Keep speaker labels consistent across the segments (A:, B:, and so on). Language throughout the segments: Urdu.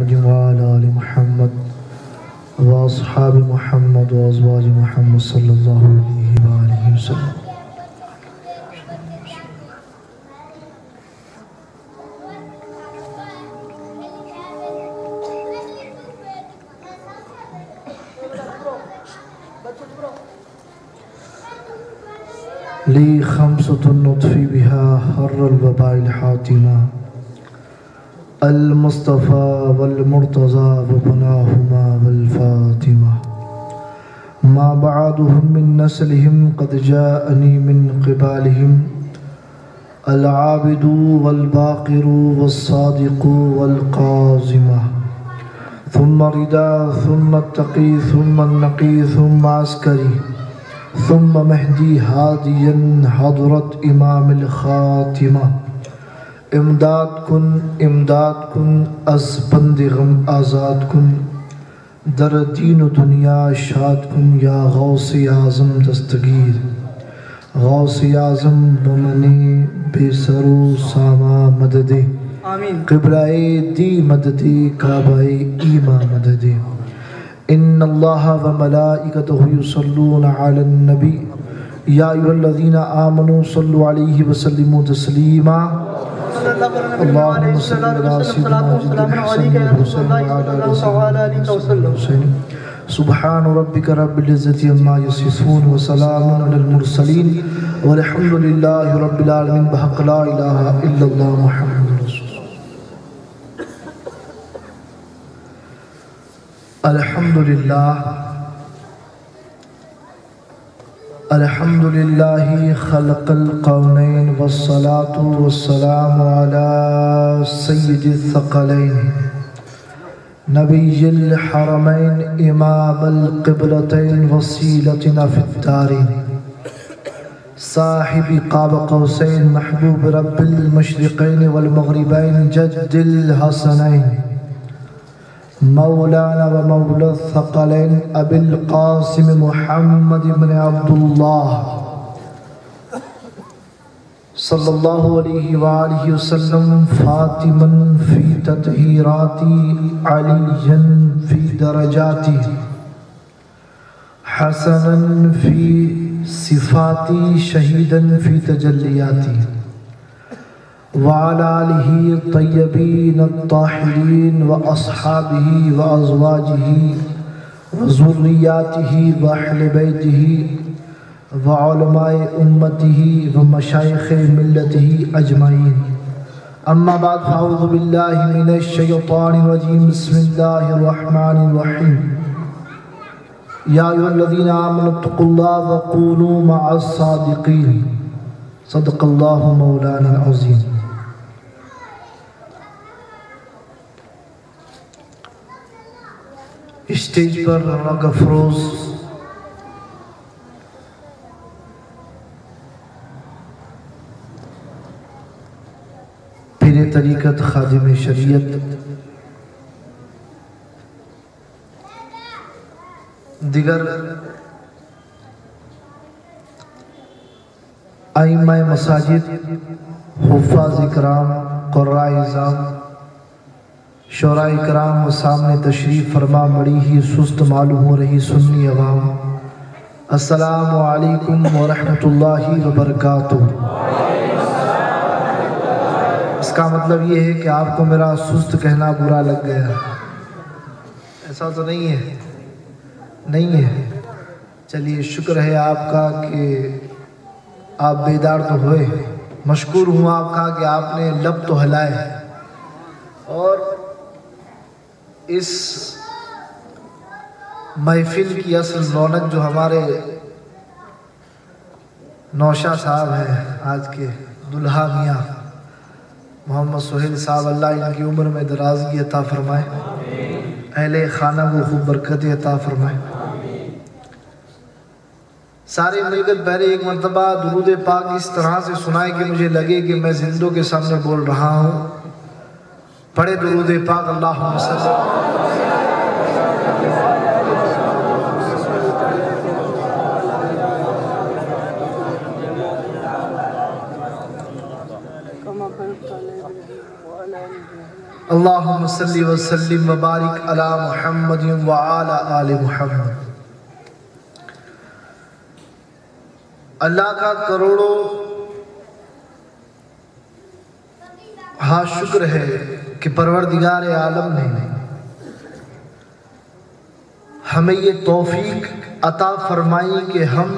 A: وعلى آل محمد وأصحاب محمد وأزواج محمد صلى الله عليه وآله وسلم. لي خمسة نطفي بها حر الوباء الحاتمة المصطفى والمرتضى وبناهما والفاطمة ما بعدهم من نسلهم قد جاءني من قبالهم العابد والباقر والصادق والقازمة ثم ردا ثم التقي ثم النقي ثم عسكري ثم مہدی ہادیا حضرت امام الخاتمہ. امداد کن از بند غم آزاد کن در دین و دنیا شاد کن یا غوث اعظم دستگیر غوث اعظم بمنی بے سر و ساما مدد قبلہ دی مدد کعبہ ایما مدد. ان اللہ وملائکتہ یصلون علی النبی یا ایھا الذین آمنوا صلوا علیہ وسلموا تسلیما. اللہم صل علی سیدنا الحسن والحسین. سبحان ربک رب العزة عما یصفون وسلام علی المرسلین والحمد للہ رب العالمین بحق لا الہ الا اللہ محمد رسول. الحمد للہ خلق القونین والصلاة والسلام علی سید الثقلین نبی الحرمین امام القبلتین وسیلتنا فی الدارین صاحب قاب قوسین محبوب رب المشرقین والمغربین جد الحسنین مولانا و مولا الثقلین ابی القاسم محمد بن عبداللہ صلی اللہ علیہ وآلہ وسلم فاطماً فی تطہیراتی علیاً فی درجاتی حسناً فی صفاتی شہیداً فی تجلیاتی وعلى آله الطيبين الطاهرين وأصحابه وأزواجه وذرياته وأهل بيته وعلماء أمته ومشايخ ملته أجمعين. أما بعد فأعوذ بالله من الشيطان الرجيم. بسم الله الرحمن الرحيم. يا أيها الذين آمنوا اتقوا الله وكونوا مع الصادقين. صدق الله مولانا العظيم. اسٹیج پر رونق افروز پیر طریقت خادم شریعت دیگر ائمہ مساجد حفاظ اکرام قراء اعظام شعراء اکرام و سامنے تشریف فرما بڑی ہی سست معلوم ہو رہی سنی عوام، السلام علیکم ورحمۃ اللہ وبرکاتہ. اس کا مطلب یہ ہے کہ آپ کو میرا سست کہنا برا لگ گیا. ایسا تو نہیں ہے؟ نہیں ہے. چلیے شکر ہے آپ کا کہ آپ بیدار تو ہوئے. مشکور ہوں آپ کا کہ آپ نے لب تو ہلائے. اور اس محفل کی اصل رونق جو ہمارے نوشا صاحب ہیں، آج کے دلہا میاں محمد سہیل صاحب، اللہ ان کی عمر میں درازی عطا فرمائے، اہل خانہ کو خوب برکت عطا فرمائے. سارے مل کر پہلے ایک مرتبہ درود پاک اس طرح سے سنائے کہ مجھے لگے کہ میں زندوں کے سامنے بول رہا ہوں. پڑھے درود پاک. اللہم صلی اللہم صلی وسلم وبارک علی محمد وعلی آل محمد۔ اللہ کا کروڑوں ہاں شکر ہے کہ پروردگار عالم نے ہمیں یہ توفیق عطا فرمائی کہ ہم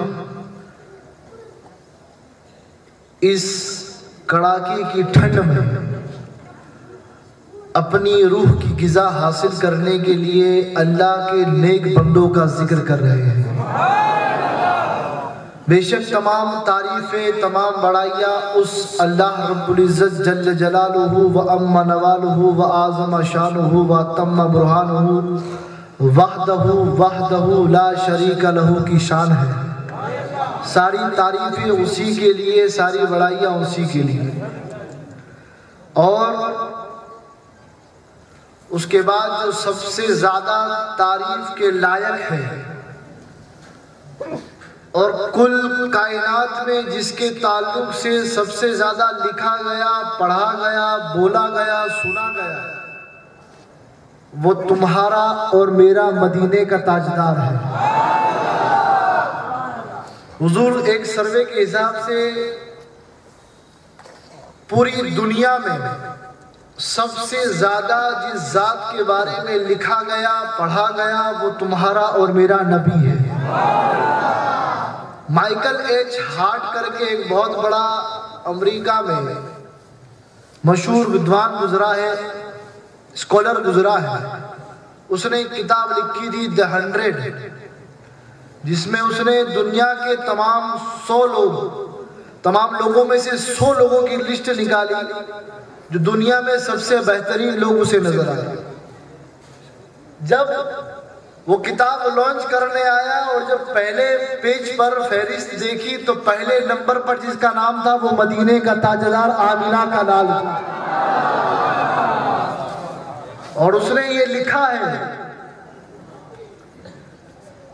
A: اس کڑاکے کی ٹھنڈ میں اپنی روح کی غذا حاصل کرنے کے لیے اللہ کے نیک بندوں کا ذکر کر رہے ہیں۔ بے شک تمام تعریفیں، تمام بڑائیاں اس اللہ رب العزت جل جلالہ و عم نوالہ و اعظم شانہ و تم برہانہ وحدہ لا شریک لہ کی شان ہے۔ ساری تعریفیں اسی کے لیے، ساری بڑائیاں اسی کے لیے۔ اور اس کے بعد جو سب سے زیادہ تعریف کے لائق ہے اور کل کائنات میں جس کے تعلق سے سب سے زیادہ لکھا گیا، پڑھا گیا، بولا گیا، سنا گیا، وہ تمہارا اور میرا مدینے کا تاجدار ہے۔ حضور ایک سروے کے حساب سے پوری دنیا میں سب سے زیادہ جس ذات کے بارے میں لکھا گیا، پڑھا گیا، وہ تمہارا اور میرا نبی ہے۔ مائیکل ایچ ہارٹ کر کے ایک بہت بڑا امریکہ میں مشہور ودوان گزرا ہے، اسکالر گزرا ہے۔ اس نے ایک کتاب لکھی تھی دی 100، جس میں اس نے دنیا کے تمام لوگوں میں سے 100 لوگوں کی لسٹ نکالی جو دنیا میں سب سے بہترین لوگ اسے نظر آئے۔ جب وہ کتاب لانچ کرنے آیا اور جب پہلے پیج پر فہرست دیکھی تو پہلے نمبر پر جس کا نام تھا وہ مدینے کا تاجدار آمینہ کا لال تھا۔ اور اس نے یہ لکھا ہے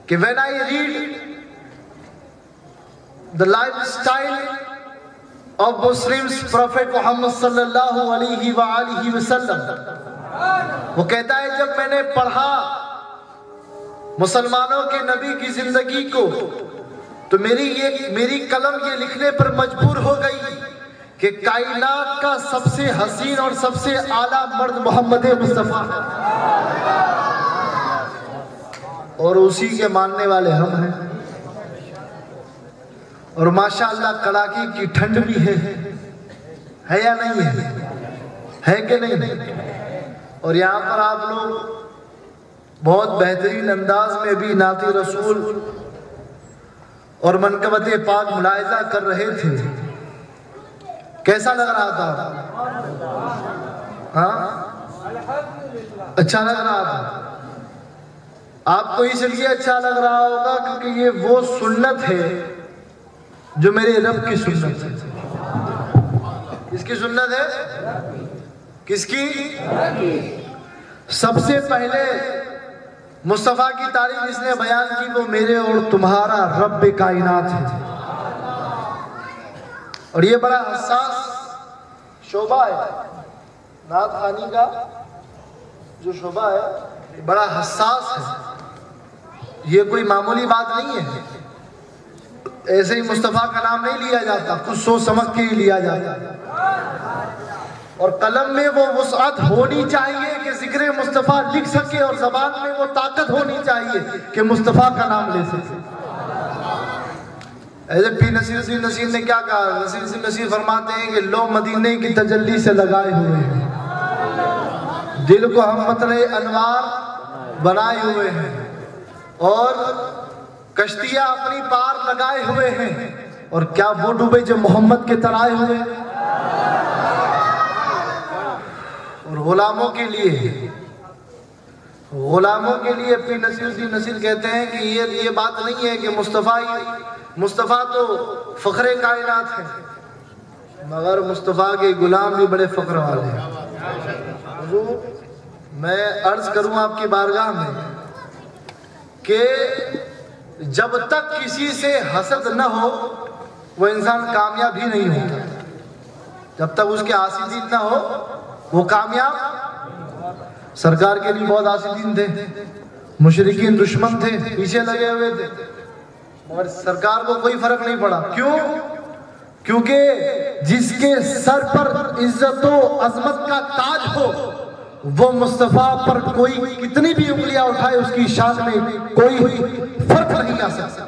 A: کہ when I read the lifestyle of Muslims Prophet Muhammad صلی اللہ علیہ وآلہ وسلم، وہ کہتا ہے جب میں نے پڑھا مسلمانوں کے نبی کی زندگی کو تو میری قلم یہ لکھنے پر مجبور ہو گئی کہ کائنات کا سب سے حسین اور سب سے اعلیٰ مرد محمد مصطفیٰ اور اسی کے ماننے والے ہم ہیں۔ اور ماشاءاللہ کڑاکی کی ٹھنڈ بھی ہے یا نہیں ہے کہ نہیں؟ اور یہاں پر آپ لوگ بہت بہترین انداز میں بھی نعت رسول اور منقبت پاک ملاحظہ کر رہے تھے۔ کیسا لگ رہا تھا؟ ہاں اچھا لگ رہا تھا؟ آپ کو اس لیے اچھا لگ رہا ہوگا کیونکہ یہ وہ سنت ہے جو میرے رب کی سنت ہے۔ کس کی سنت ہے؟ کس کی؟ سب سے پہلے مصطفیٰ کی تعریف جس نے بیان کی وہ میرے اور تمہارا رب کائنات ہے۔ اور یہ بڑا حساس شعبہ ہے، نعت خوانی کا جو شعبہ ہے بڑا حساس ہے۔ یہ کوئی معمولی بات نہیں ہے، ایسے ہی مصطفیٰ کا نام نہیں لیا جاتا، کچھ سوچ سمجھ کے ہی لیا جاتا ہے۔ اور قلم میں وہ وسعت ہونی چاہیے کہ ذکر مصطفیٰ لکھ سکے، اور زبان میں وہ طاقت ہونی چاہیے کہ مصطفیٰ کا نام لے سکے۔ ایسے پیر نصیر الدین نصیر نے کیا کہا؟ نصیر الدین نصیر فرماتے ہیں کہ لو مدینے کی تجلی سے لگائے ہوئے ہیں، دل کو ہم مطلع انوار بنائے ہوئے ہیں، اور کشتیاں اپنی پار لگائے ہوئے ہیں، اور کیا وہ ڈوبے جو محمد کے ترائے ہوئے ہیں۔ اور غلاموں کے لیے پیر نصیر الدین نصیر کہتے ہیں کہ یہ بات نہیں ہے کہ مصطفیٰ تو فخر کائنات ہے، مگر مصطفیٰ کے غلام بھی بڑے فخر والے ہیں۔ حضور میں عرض کروں آپ کی بارگاہ میں کہ جب تک کسی سے حسد نہ ہو وہ انسان کامیاب ہی نہیں ہوتا، جب تک اس کے حاسدین نہ ہو وہ کامیاب سرکار کے لیے بہت عاشقین تھے، مشرکین دشمن تھے، پیچھے لگے ہوئے تھے، مگر سرکار کو کوئی فرق نہیں پڑا. کیوں؟ کیونکہ جس کے سر پر عزت و عظمت کا تاج ہو وہ مصطفیٰ پر کوئی کتنی بھی انگلیاں اٹھائے اس کی شان میں کوئی فرق نہیں آ سکتا.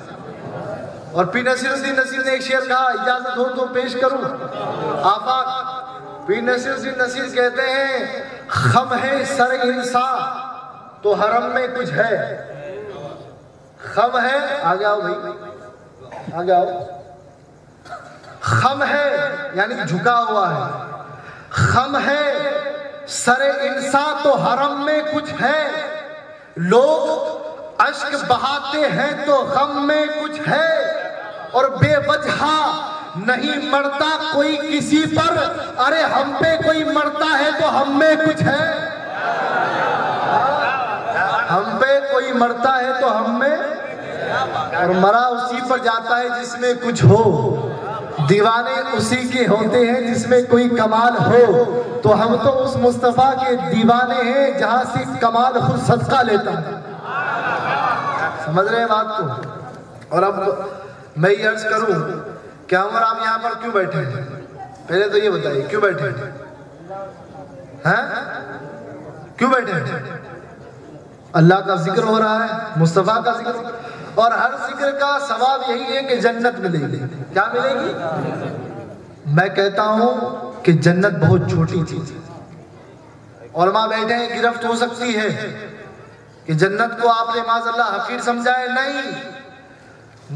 A: اور پیر نصیر الدین نصیر نے ایک شعر کہا، اجازت ہو تو پیش کروں. آفاق پیر نصیر الدین نصیر کہتے ہیں، خم ہے سر انسان تو حرم میں کچھ ہے. خم ہے، آگے آؤ بھائی آگے آؤ. خم ہے یعنی جھکا ہوا ہے. خم ہے سر انسان تو حرم میں کچھ ہے. لوگ اشک بہاتے ہیں تو غم میں کچھ ہے. اور بے وجہ نہیں مرتا کوئی کسی پر، ارے ہم پہ کوئی مرتا ہے تو ہم میں کچھ ہے. ہم پہ کوئی مرتا ہے تو ہم میں، اور مرا اسی پر جاتا ہے جس میں کچھ ہو. دیوانے اسی کے ہوتے ہیں جس میں کوئی کمال ہو. تو ہم تو اس مصطفیٰ کے دیوانے ہیں جہاں سے کمال خود صدقہ لیتا ہے. سمجھ رہے ہیں بات کو؟ اور اب میں یہ عرض کروں کہ عمر آپ یہاں پر کیوں بیٹھے ہیں؟ پہلے تو یہ بتائیے کیوں بیٹھے ہیں؟ کیوں بیٹھے ہیں؟ اللہ کا ذکر ہو رہا ہے، مصطفیٰ کا ذکر، اور ہر ذکر کا ثواب یہی ہے کہ جنت ملے گی. کیا ملے گی؟ میں کہتا ہوں کہ جنت بہت چھوٹی چیز ہے. علماء بیٹھے ہیں، گرفت ہو سکتی ہے کہ جنت کو آپ نے معاذ اللہ حقیر سمجھا ہے. نہیں،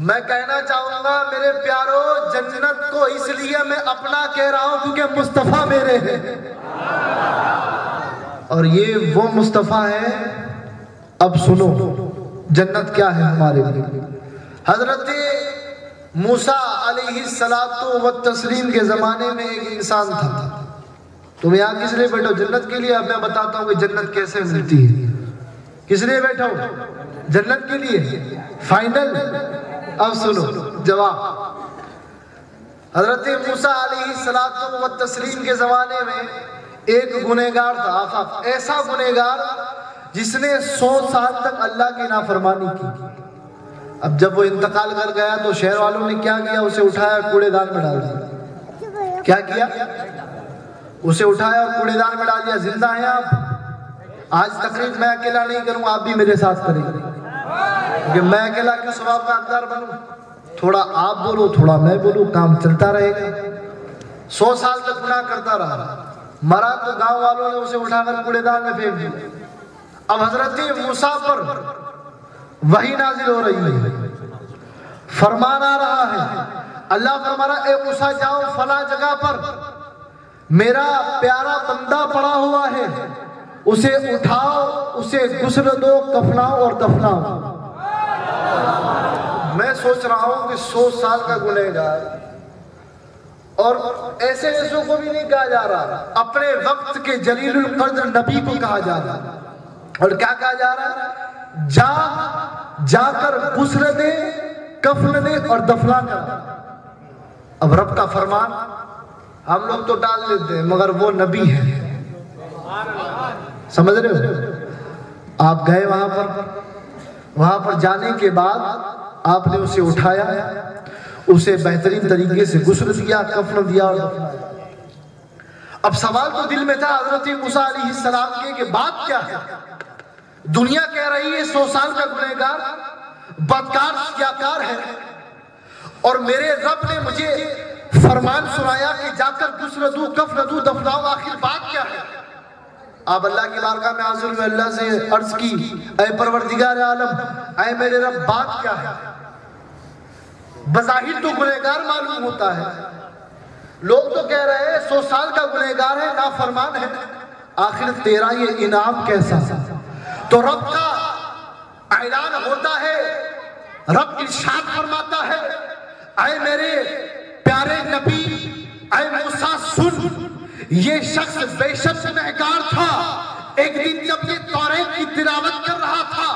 A: میں کہنا چاہوں گا میرے پیارو، جنت کو اس لیے میں اپنا کہہ رہا ہوں کیونکہ مصطفیٰ میرے ہیں، اور یہ وہ مصطفیٰ ہے. اب سنو جنت کیا ہے ہمارے لیے. حضرت موسیٰ علیہ السلام کے زمانے میں ایک انسان تھا. تم یہاں کس لیے بیٹھو؟ جنت کے لیے. اب میں بتاتا ہوں کہ جنت کیسے ملتی ہے. کس لیے بیٹھو؟ جنت کے لیے. فائنل؟ اب سنو جواب. حضرت موسیٰ علیہ السلام کے زمانے میں ایک گنہگار تھا. آفاق، ایسا گنہگار جس نے 100 سال تک اللہ کی نافرمانی کی. اب جب وہ انتقال کر گیا تو شہر والوں نے کیا کیا؟ اسے اٹھایا کوڑے دان میں ڈال دیا. کیا کیا؟ اسے اٹھایا اور کوڑے دان میں ڈال دیا. زندہ ہیں آپ؟ آج تقریب میں اکیلا نہیں کروں، آپ بھی میرے ساتھ کریں گے، کہ میں اکیلا کیوں ثواب کا حقدار بنوں؟ تھوڑا آپ بولو، تھوڑا میں بولوں، کام چلتا رہے گا. 100 سال تک گناہ کرتا رہا، مرا تو گاؤں والوں نے اسے اٹھا کر کوڑے دان میں پھینک دیا. اب حضرت موسیٰ پر وحی نازل ہو رہی ہے، فرمان آ رہا ہے. اللہ فرما رہا ہے، اے موسیٰ جاؤ فلاں جگہ پر میرا پیارا بندہ پڑا ہوا ہے، اسے اٹھاؤ، اسے غسل دو، کفناؤ اور دفناؤ. میں سوچ رہا ہوں کہ 100 سال کا گنہگار، اور ایسے ایسوں کو بھی نہیں کہا جا رہا، اپنے وقت کے جلیل القدر نبی کو کہا جا رہا. اور کیا کہا جا رہا ہے؟ جا کر غسل دے، کفن دے اور دفنا کر. اب رب کا فرمان ہم لوگ تو ڈال لیتے ہیں، مگر وہ نبی ہے. سمجھ رہے ہو؟ آپ گئے وہاں پر جانے کے بعد آپ نے اسے اٹھایا، اسے بہترین طریقے سے غسل دیا، کفن دیا اور دفنایا. اب سوال تو دل میں تھا حضرت موسیٰ علیہ السلام کے کہ بات کیا ہے؟ دنیا کہہ رہی ہے 100 سال کا گنہگار، بدکار، سیاکار ہے، اور میرے رب نے مجھے فرمان سنایا کہ جا کر غسل دو، کفن دو، دفناؤ. آخر بات کیا ہے؟ آپ اللہ کی بارگاہ میں حاضر ہوئے، اللہ سے عرض کی، اے پروردگار عالم، اے میرے رب، بات کیا ہے؟ بظاہر تو گنہگار معلوم ہوتا ہے، لوگ تو کہہ رہے ہیں 100 سال کا گنہگار ہے، نافرمان ہے، آخر تیرا یہ انعام کیسا؟ تو رب کا اعلان ہوتا ہے، رب ارشاد فرماتا ہے، اے میرے پیارے نبی، اے موسیٰ سن، یہ شخص بے شک گنہگار تھا. ایک دن جب یہ توریت کی تلاوت کر رہا تھا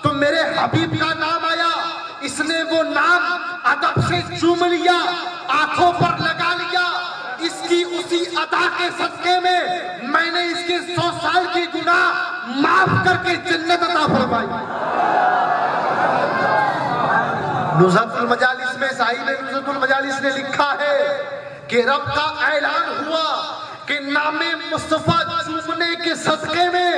A: تو میرے حبیب کا نام آیا، اس نے وہ نام ادب سے چوم لیا، آنکھوں پر لگا لیا، اس کی اسی ادب عطا کے صدقے میں میں نے اس کے 100 سال کی گناہ معاف کر کے جنت عطا فرمائی۔ نزہت المجالس میں صاحب نزہت المجالس نے لکھا ہے کہ رب کا اعلان ہوا کہ نام مصطفیٰ چومنے کے صدقے میں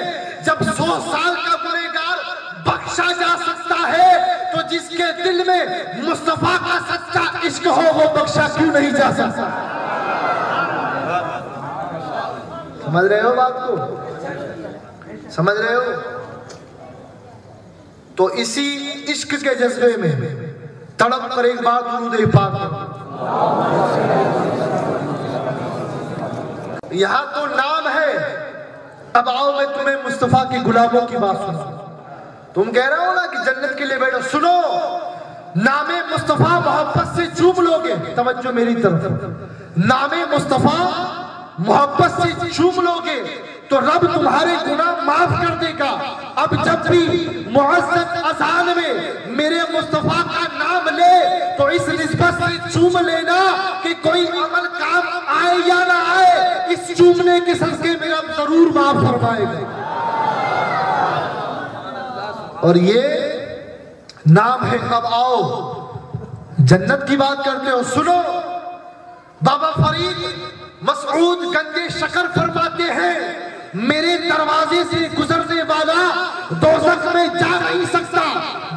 A: جب 100 سال کا گنہگار بخشا جا سکتا ہے تو جس کے دل میں مصطفیٰ کا سچا عشق ہو وہ بخشا کیوں نہیں جا سکتا؟ سمجھ رہے ہو بات کو؟ سمجھ رہے ہو؟ تو اسی عشق کے جذبے میں تڑپ کر ایک بار درود پاک یہاں تو نام ہے، اب آؤ میں تمہیں مصطفیٰ کی غلاموں کی بات سنوں۔ تم کہہ رہے ہو نا کہ جنت کے لیے بیٹھو، سنو نام مصطفیٰ محبت سے چوم لوگے، توجہ میری طرف، نام مصطفیٰ محبت سے چوم لوگے تو رب تمہارے گناہ معاف کر دے گا۔ اب جب بھی معزز اذان میں میرے مصطفیٰ کا نام لے تو اس نسبت سے چوم لینا کہ کوئی عمل کام آئے یا نہ آئے، اس چومنے کے صدقے میں رب ضرور معاف فرمائے گا۔ اور یہ نام ہے۔ اب آؤ جنت کی بات کرتے ہو، سنو بابا فرید مسعود گنج شکر فرماتے ہیں میرے دروازے سے گزرنے والا دوزخ میں جا نہیں سکتا۔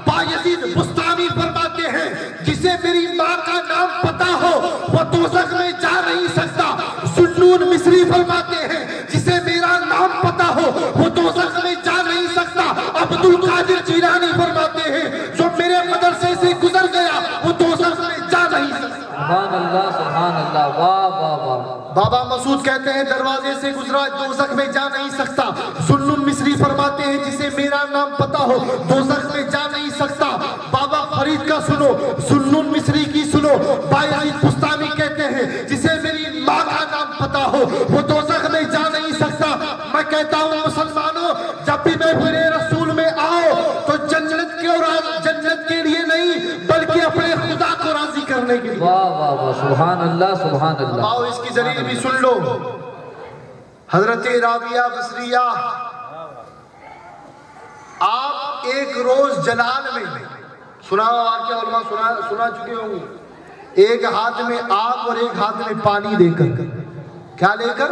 A: بایزید بستانی فرماتے ہیں جسے میری ماں کا نام پتا ہو وہ دوزخ میں جا نہیں سکتا۔ سنون مصری فرماتے ہیں جسے میرا نام پتا ہو وہ دوزخ میں جا نہیں سکتا۔ عبد القادر جیلانی فرماتے ہیں جو میرے مدرسے سے گزر گیا وہ دوزخ میں جا نہیں سکتا۔
B: سبحان اللہ سبحان اللہ، واہ واہ واہ۔
A: بابا مسعود کہتے ہیں دروازے سے گزرا دوزخ میں جا نہیں سکتا۔ سنن مصری فرماتے ہیں جسے میرا نام پتا ہو دوزخ میں جا نہیں سکتا۔ بابا فرید کا سنو، سنن مصری کی سنو۔ بایزید بستانی کہتے ہیں جسے میری ماں کا نام پتا ہو وہ دوزخ میں جا نہیں سکتا۔ میں کہتا ہوں مسلمانوں جب بھی محفل رسول میں آؤ تو جنت کے لیے نہیں بلکہ اپنے خدا کو راضی کرنے کے لیے۔
B: واہ واہ واہ، سبحان اللہ سبحان اللہ۔
A: آؤ اس کی دلیل بھی سن لو۔ حضرت رابعہ بصریہ آپ ایک روز جلال میں سنا واقعہ علماء سنا چکے ہوں گے، ایک ہاتھ میں آگ اور ایک ہاتھ میں پانی لے کر، کیا لے کر؟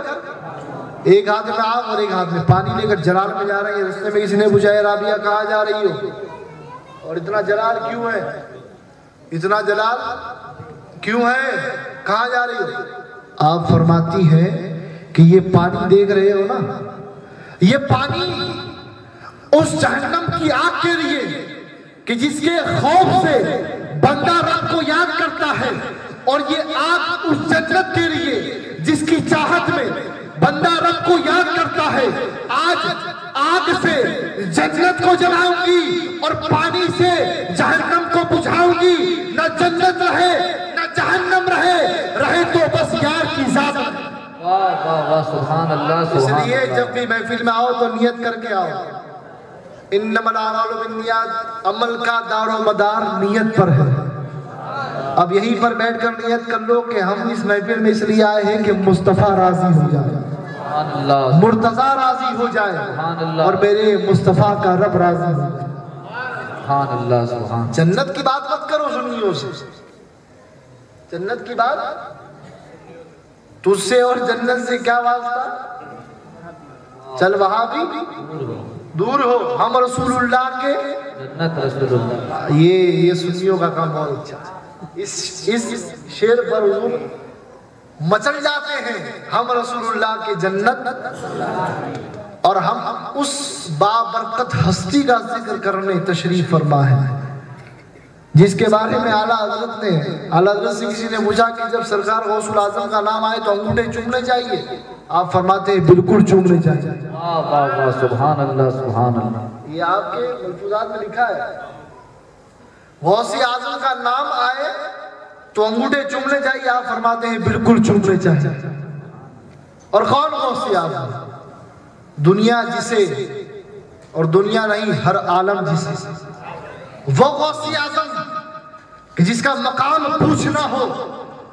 A: ایک ہاتھ میں آگ اور ایک ہاتھ میں پانی لے کر جلال میں جا رہے ہیں۔ رستے میں کسی نے پوچھا ہے رابعہ کہاں جا رہی ہو اور اتنا جلال کیوں ہے؟ اتنا جلال کیوں ہے؟ کہاں جا رہی ہو؟ آپ فرماتی ہیں کہ یہ پانی دیکھ رہے ہو نا، یہ پانی اس جہنم کی آگ کے لیے کہ جس کے خوف سے بندہ رب کو یاد کرتا ہے، اور یہ آگ اس جنت کے لیے جس کی چاہت میں بندہ رب کو یاد کرتا ہے۔ آج آگ سے جنت کو جلاؤں گی اور پانی سے جہنم کو بجھاؤں گی، نہ جنت رہے نہ جہنم رہے تو بس یار کی ذات۔
B: واہ واہ واہ، سبحان اللہ
A: اس
B: سبحان
A: لیے
B: اللہ۔
A: جب بھی محفل میں آؤ تو نیت کر کے آؤ۔ انما الاعمال بالنیات، عمل کا دار و مدار نیت پر ہے۔ اب یہیں پر بیٹھ کر نیت کر لو کہ ہم اس محفل میں اس لیے آئے ہیں کہ مصطفیٰ راضی ہو جائے،
B: سبحان اللہ،
A: مرتضیٰ راضی ہو جائے،
B: سبحان اللہ،
A: اور میرے مصطفیٰ کا رب راضی ہو جائے۔
B: سبحان اللہ سبحان۔
A: جنت کی بات مت کرو سنیوں سے، جنت کی بات تجھ سے اور جنت سے کیا واسطہ؟ چل وہاں بھی دور ہو، ہم رسول اللہ کے
B: جنت رسول اللہ۔
A: یہ سنیوں کا کام بہت اچھا ہے۔ اس شعر پر حضور مچل جاتے ہیں، ہم رسول اللہ کے جنت، اور ہم اس بابرکت ہستی کا ذکر کرنے تشریف فرما ہے جس کے بارے میں اعلیٰ حضرت سے کسی نے پوچھا کہ جب سرکار غوث الاعظم کا نام آئے تو انگوٹھے چومنے چاہیے؟ آپ فرماتے ہیں بالکل چومنے چاہیے۔
B: واہ واہ واہ، سبحان اللہ سبحان اللہ۔
A: یہ آپ کے ملفوظات میں لکھا ہے، غوث اعظم کا نام آئے تو انگوٹھے چومنے چاہیے، آپ فرماتے ہیں بالکل چومنے چاہیے۔ اور کون غوث اعظم؟ دنیا جسے، اور دنیا نہیں ہر عالم جسے، وہ غوث اعظم کہ جس کا مقام پوچھنا ہو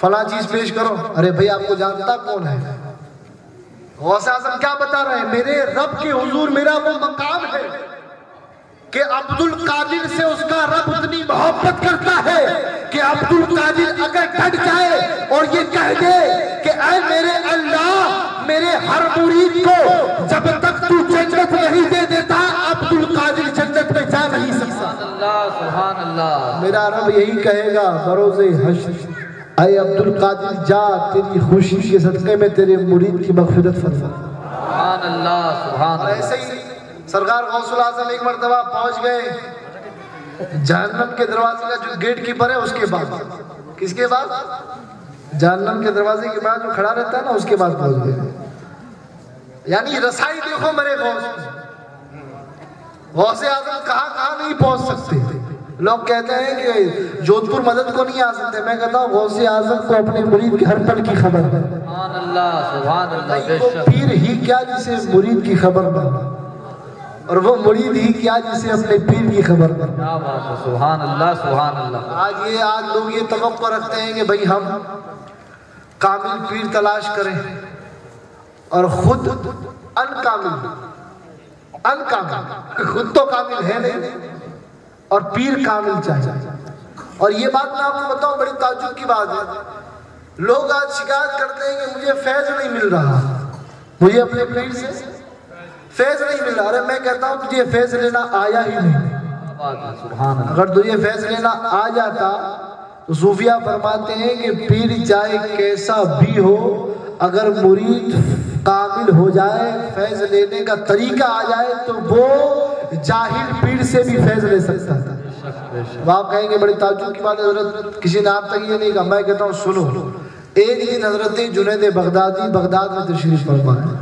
A: فلاں چیز پیش کرو. ارے بھائی آپ کو جانتا کون ہے؟ غوث اعظم کیا بتا رہے ہیں؟ میرے رب کے حضور میرا وہ مقام ہے کہ عبد القادر سے اس کا رب اتنی محبت کرتا ہے کہ عبد القادر اگر ڈٹ جائے اور یہ کہہ دے کہ اے میرے اللہ میرے ہر مرید کو جب تک تو جنت نہیں دے دیتا عبد القادر جنت میں جا نہیں سکتا.
B: سبحان اللہ.
A: میرا رب یہی کہے گا بروز حشر اے عبد القادر جا تیری خوشی کے صدقے میں تیرے مرید کی مغفرت فرما.
B: سبحان اللہ سبحان
A: اور ایسے ہی سرکار غوث الاعظم ایک مرتبہ پہنچ گئے جہنم کے دروازے کا جو گیٹ کیپر ہے اس کے بعد. کس کے بعد؟ جہنم کے دروازے کے بعد جو کھڑا رہتا ہے نا اس کے بعد پہنچ گئے. یعنی رسائی دیکھو میرے غوث اعظم کہاں کہاں نہیں پہنچ سکتے. لوگ کہتے ہیں کہ جودھپور مدد کو نہیں آ سکتے. میں کہتا ہوں غوث اعظم کو اپنے مرید کے ہر پل کی خبر ہے.
B: سبحان اللہ سبحان اللہ. بے شک.
A: پیر ہی کیا جسے مرید کی خبر نہ، اور وہ مرید ہی کیا جسے اپنے پیر کی خبر نہ.
B: کیا بات ہے. سبحان اللہ سبحان اللہ.
A: آج لوگ یہ توقع رکھتے ہیں کہ بھئی ہم کامل پیر تلاش کریں اور خود انکامل خود تو کامل ہے نہیں اور پیر کامل چاہیے. اور یہ بات میں آپ کو بتاؤں بڑی تعجب کی بات ہے. لوگ آج شکایت کرتے ہیں کہ مجھے فیض نہیں مل رہا، مجھے اپنے پیر سے فیض نہیں مل رہا. ارے میں کہتا ہوں تجھے فیض لینا آیا ہی نہیں. اگر تجھے فیض لینا آ جاتا تو صوفیہ فرماتے ہیں کہ پیر چاہے کیسا بھی ہو اگر مرید کامل ہو جائے فیض لینے کا طریقہ آ جائے تو وہ جاہل پیر سے بھی فیض لے سکتا تھا. آپ کہیں گے بڑی تعجب کی بات ہے حضرت کسی نے آپ تک یہ نہیں کہا. میں کہتا ہوں سنو. ایک دن حضرت جنید بغدادی بغداد میں تشریف فرما ہے.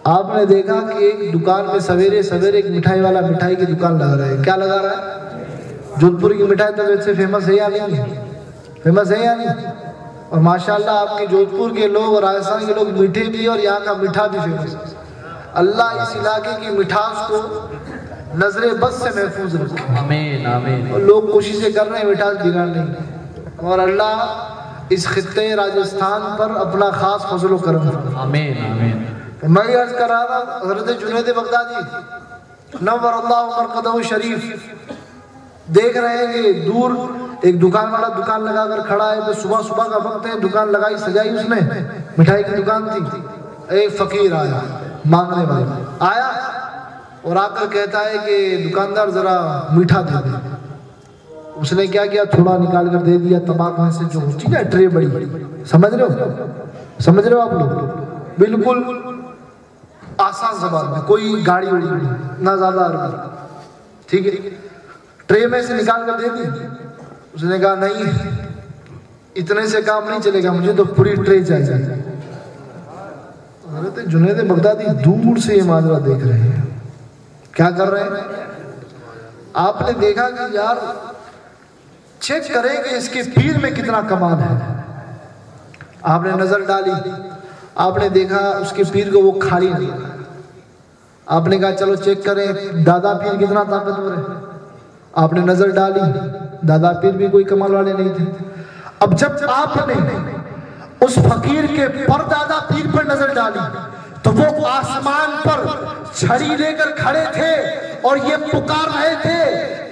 A: آپ نے دیکھا کہ ایک دکان میں سویرے سویرے ایک مٹھائی والا مٹھائی کی دکان لگا رہا ہے. کیا لگا رہا ہے؟ جودھپور کی مٹھائی تو ویسے فیمس ہے یا نہیں ہے؟ فیمس ہے یا نہیں؟ اور ماشاءاللہ آپ کے جودھپور کے لوگ اور راجستھان کے لوگ میٹھے بھی اور یہاں کا میٹھا بھی فیمس ہے. اللہ اس علاقے کی مٹھاس کو نظر بد سے محفوظ رکھے.
B: آمین آمین.
A: اور لوگ کوششیں کر رہے ہیں مٹھاس بگاڑنے کی، اور اللہ اس خطے راجستھان پر اپنا خاص فضل و کرم فرمائے.
B: آمین آمین.
A: میں یہ عرض کر رہا تھا حضرت جنید بغدادی نور اللہ مرقدہ شریف دیکھ رہے ہیں کہ دور ایک دکان والا دکان لگا کر کھڑا ہے. صبح صبح کا وقت ہے، دکان لگائی سجائی اس نے، مٹھائی کی دکان تھی. ایک فقیر آیا مانگنے والا آیا اور آ کر کہتا ہے کہ دکاندار ذرا میٹھا دے دے. اس نے کیا کیا تھوڑا نکال کر دے دیا تماک میں سے جو ہوتی نا ٹرے بڑی. سمجھ رہے ہو آپ لوگ؟ بالکل آسان زبان میں، کوئی گاڑی وڑی نہ زیادہ عربی. ٹھیک ہے، ٹرے میں سے نکال کر دے دی. اس نے کہا نہیں اتنے سے کام نہیں چلے گا، مجھے تو پوری ٹرے چاہیے. حضرت جنید بغدادی دور سے یہ ماجرا دیکھ رہے ہیں. کیا کر رہے ہیں؟ آپ نے دیکھا کہ یار چیک کریں کہ اس کے پیر میں کتنا کمال ہے. آپ نے نظر ڈالی، آپ نے دیکھا اس کے پیر کو وہ کھالی نہیں. آپ نے کہا چلو چیک کریں دادا پیر کتنا طاقتور ہے. آپ نے نظر ڈالی، دادا پیر بھی کوئی کمال والے نہیں تھے. اب جب آپ نے اس فقیر کے پردادا پیر پر نظر ڈالی تو وہ آسمان پر چھڑی لے کر کھڑے تھے اور یہ پکار رہے تھے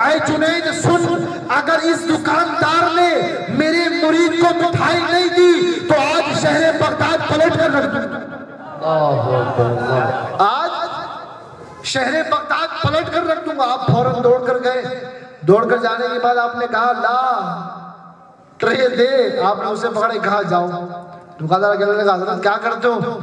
A: اے جنید سن، اگر اس دکاندار نے میرے مرید کو مٹھائی نہیں دی تو آج شہر بغداد پلٹ کر رکھ دوں. آج شہر بغداد پلٹ کر رکھ دوں گا. آپ فوراً دوڑ کر گئے. دوڑ کر جانے کے بعد آپ نے کہا لا ٹرے دے. آپ نے اسے پکڑے کہا جاؤ. دکاندار کہنے لگا حضرت کیا کرتے ہو؟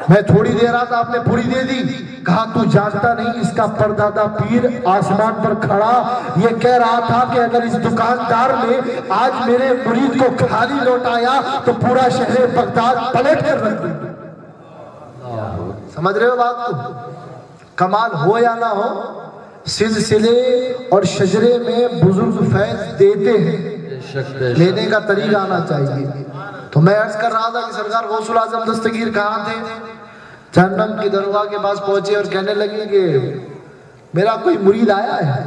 A: میں تھوڑی دے رہا تھا آپ نے پوری دے دی. کہا تو جانتا نہیں اس کا پردادا پیر آسمان پر کھڑا یہ کہہ رہا تھا کہ اگر اس دکاندار نے آج میرے مرید کو خالی لوٹایا تو پورا شہر بغداد پلٹ کر رکھ دوں. سمجھ رہے ہو بات کو؟ کمال ہو یا نہ ہو سلسلے اور شجرے میں بزرگ فیض دیتے ہیں، لینے کا طریقہ آنا چاہیے. تو میں عرض کر رہا تھا کہ سرکار غوث الاعظم دستگیر کہاں تھے؟ جہنم کی درگاہ کے پاس پہنچے اور کہنے لگے کہ میرا کوئی مرید آیا ہے؟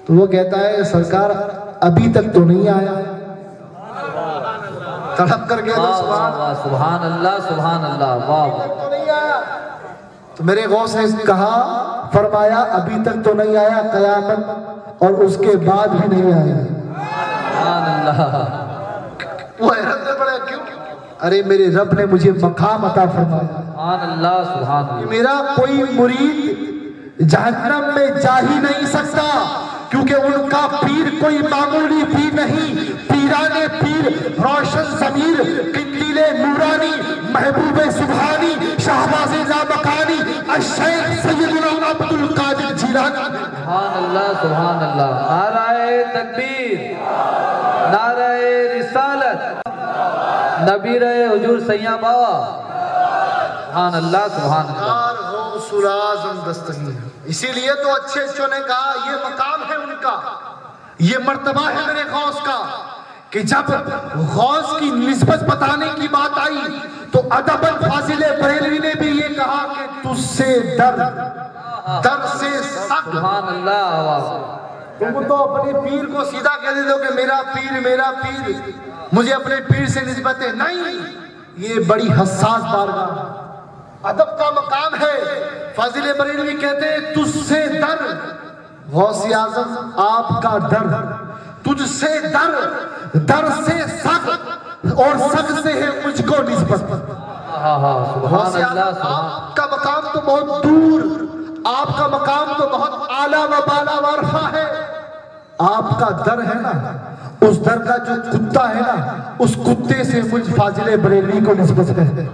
A: تو وہ کہتا ہے سرکار ابھی تک تو نہیں آیا. تڑپ کر گئے
B: سبحان اللہ سبحان اللہ واہ
A: تو نہیں آیا. تو میرے غوث نے کہا فرمایا ابھی تک تو نہیں آیا قیامت اور اس کے بعد بھی نہیں آیا.
B: سبحان اللہ.
A: وہ حیرت میں پڑا کیوں؟ ارے میرے رب نے مجھے مقام عطا فرمایا.
B: سبحان اللہ سبحان اللہ.
A: میرا کوئی مرید جہنم میں جا ہی نہیں سکتا کیونکہ ان کا پیر کوئی معمولی پیر نہیں. پیران پیر روشن ضمیر قندیل نورانی محبوب سبحانی شہباز لامکانی الشیخ سیدنا عبد القادر جیلانی.
B: سبحان اللہ سبحان اللہ. نعرہ تکبیر نعرہ رسالت نبی رہے حضور سیاں بابا. سبحان اللہ سبحان اللہ.
A: غوث العظم دستگیر. اسی لیے تو اچھے اچھوں نے کہا یہ مقام ہے ان کا, یہ مرتبہ ہے میرے غوث کا کہ جب غوث کی نسبت بتانے کی بات آئی تو ادب فاضل بریلوی نے بھی یہ کہا کہ تجھ سے در سے سخت.
B: سبحان اللہ.
A: تم تو اپنے پیر کو سیدھا کہہ دیتے ہو کہ میرا پیر مجھے اپنے پیر سے نسبت ہے. نہیں, یہ بڑی حساس بارگاہ ادب کا مقام ہے. فاضل بریلوی کہتے ہیں تجھ سے در, غوث اعظم آپ کا در, تجھ سے در سے سخت اور سخت سے ہے مجھ کو نسبت. غوث اعظم آپ کا مقام تو بہت دور, آپ کا مقام تو بہت اعلیٰ و بالا و عرفہ ہے. آپ کا در ہے نا, اس در کا جو کتا ہے نا اس کتے سے مجھ فاضل بریلوی کو نسبت ہے.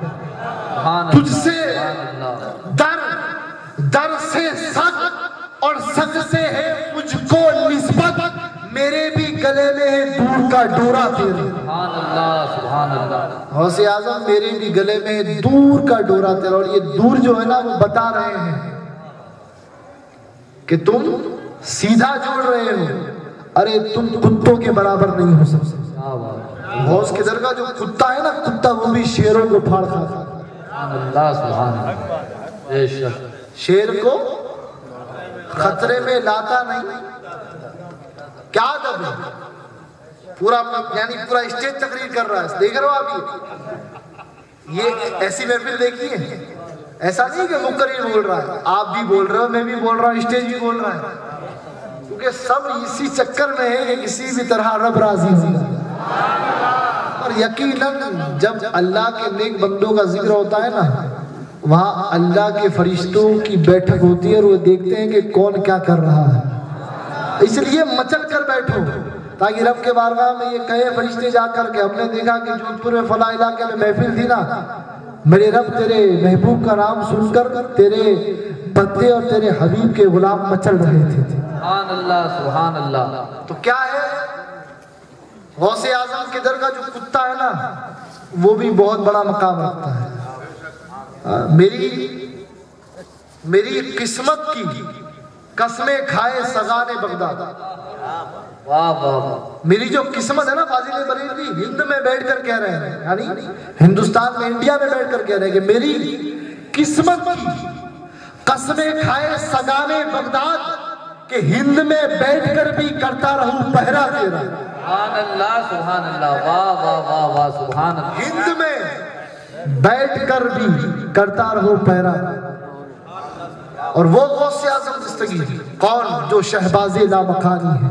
A: تجھ سے در سے سخت اور سخت سے ہے مجھ کو نسبت, میرے بھی گلے میں ہے دور کا ڈورا تیرے.
B: سبحان اللہ سبحان اللہ.
A: غوث اعظم میرے بھی گلے میں ہے دور کا ڈورا تیرا. اور یہ دور جو ہے نا وہ بتا رہے ہیں کہ تم سیدھا جوڑ رہے ہو, ارے تم کتوں کے برابر نہیں ہو سکتے. غوث کے در کا جو کتا ہے نا, کتا وہ بھی شیروں کو پھاڑ کھاتا ہے.
B: سبحان اللہ سبحان اللہ.
A: شیر کو خطرے میں لاتا نہیں. کیا ادب ہے, پورا یعنی پورا اسٹیج تقریر کر رہا ہے. دیکھ رہے ہو آپ یہ ایسی محفل دیکھی ہے, ایسا نہیں کہ مقرر بول رہا ہے, آپ بھی بول رہے ہو, میں بھی بول رہا ہوں, اسٹیج بھی بول رہا ہے. کیونکہ سب اسی چکر میں ہے کہ کسی بھی طرح رب راضی ہو. اور یقیناً جب اللہ کے نیک بندوں کا ذکر ہوتا ہے نا, وہاں اللہ کے فرشتوں کی بیٹھک ہوتی ہے اور وہ دیکھتے ہیں کہ کون کیا کر رہا ہے. اس لیے مچل کر بیٹھو تاکہ رب کے بارگاہ میں یہ کہے فرشتے جا کر کہ ہم نے دیکھا کہ جودھ پور میں فلاں علاقے میں محفل تھی نا, میرے رب تیرے محبوب کا نام سن کر تیرے بندے اور تیرے حبیب کے غلام مچل رہے تھے.
B: سبحان اللہ سبحان اللہ. تو
A: کیا ہے, غوث اعظم کے در کا جو کتا ہے نا وہ بھی بہت بڑا مقام رکھتا ہے. میری قسمت کی قسمیں کھائے سگان بغداد.
B: واہ واہ.
A: میری جو قسمت ہے نا فاضل بریلوی ہند میں بیٹھ کر کہہ رہے ہیں, یعنی ہندوستان میں انڈیا میں بیٹھ کر کہہ رہے ہیں کہ میری قسمت کی قسمیں کھائے سگان بغداد کہ ہند میں بیٹھ کر بھی کرتا رہوں پہرا تیرا.
B: سبحان اللہ سبحان اللہ. واہ واہ واہ واہ سبحان اللہ.
A: ہند میں بیٹھ کر بھی کرتا رہوں پہرا. اور وہ غوث اعظم دستگیر کون, جو شہباز لامکانی ہے.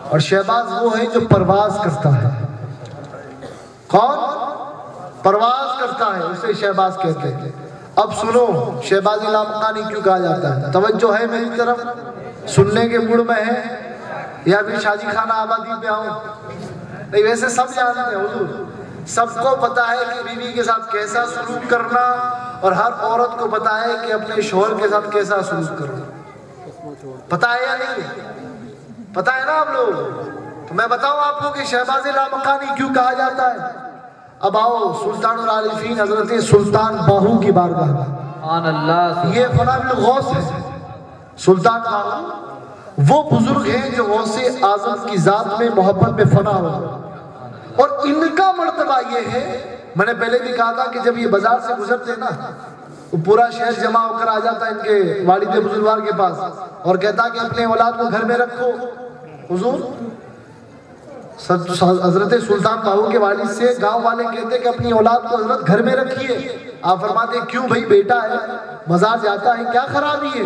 A: اور شہباز وہ ہے جو پرواز کرتا ہے. کون پرواز کرتا ہے اسے شہباز کہتے ہیں. اب سنو شہباز لامکانی کیوں کہا جاتا ہے, توجہ ہے میری طرف, سننے کے موڈ میں ہے یا پھر شاجی خانہ آبادی پہ آؤں؟ نہیں, ویسے سب جانتے ہیں حضور, سب کو پتا ہے کہ بیوی کے ساتھ کیسا سلوک کرنا, اور ہر عورت کو پتا ہے کہ اپنے شوہر کے ساتھ کیسا سلوک کرنا. پتا ہے یا نہیں؟ پتا ہے نا آپ لوگ. تو میں بتاؤں آپ کو کہ شہباز لامکانی کیوں کہا جاتا ہے. اب آؤ سلطان العارفین حضرت سلطان باہو کی بارگاہ.
B: سبحان اللہ.
A: یہ فنا بالغوث ہے. سلطان باہو وہ بزرگ ہیں جو غوث اعظم کی ذات میں محبت میں فنا ہو, اور ان کا مرتبہ یہ ہے, میں نے پہلے بھی کہا تھا کہ جب یہ بازار سے گزرتے نا تو پورا شہر جمع ہو کر آ جاتا ان کے والد بزرگوار کے پاس اور کہتا کہ اپنے اولاد کو گھر میں رکھو. حضور حضرت سلطان باہو کے والد سے گاؤں والے کہتے کہ اپنی اولاد کو حضرت گھر میں رکھیے. آپ فرماتے ہیں کیوں بھائی بیٹا ہے مزار جاتا ہے کیا خرابی ہے؟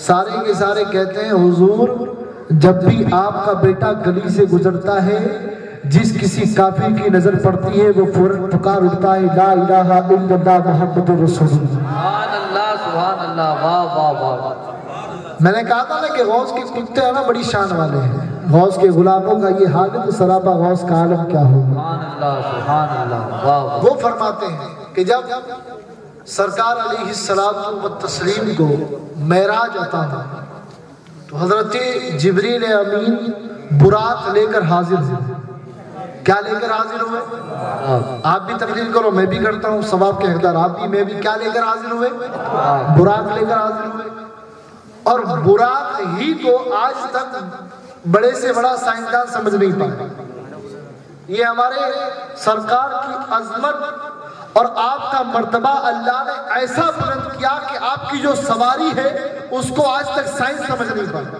A: سارے کے سارے کہتے ہیں حضور جب بھی آپ کا بیٹا گلی سے گزرتا ہے جس کسی کافر کی نظر پڑتی ہے وہ فوراً پکار اٹھتا ہے لا الہ الا اللہ محمد رسول اللہ.
B: سبحان اللہ سبحان اللہ واہ واہ واہ.
A: میں نے کہا تھا نا کہ غوث کے کتے ہیں نا بڑی شان والے ہیں. غوث کے غلاموں کا یہ حال ہے تو سراپا غوث کا عالم کیا ہوگا.
B: سبحان اللہ واہ واہ.
A: وہ فرماتے ہیں کہ جب سرکار علیہ السلام و تسلیم کو معراج عطا تھا تو حضرت جبریل امین براق لے کر حاضر ہوئے. کیا لے کر حاضر ہوئے؟ آپ بھی تقریر کرو میں بھی کرتا ہوں ثواب کے حقدار آپ بھی میں بھی. کیا لے کر حاضر ہوئے؟ براق لے کر حاضر ہوئے. اور براق ہی کو آج تک بڑے سے بڑا سائنسدان سمجھ نہیں پایا. یہ ہمارے سرکار کی عظمت اور آپ کا مرتبہ اللہ نے ایسا بلند کیا کہ آپ کی جو سواری ہے اس کو آج تک سائنس سمجھ نہیں پایا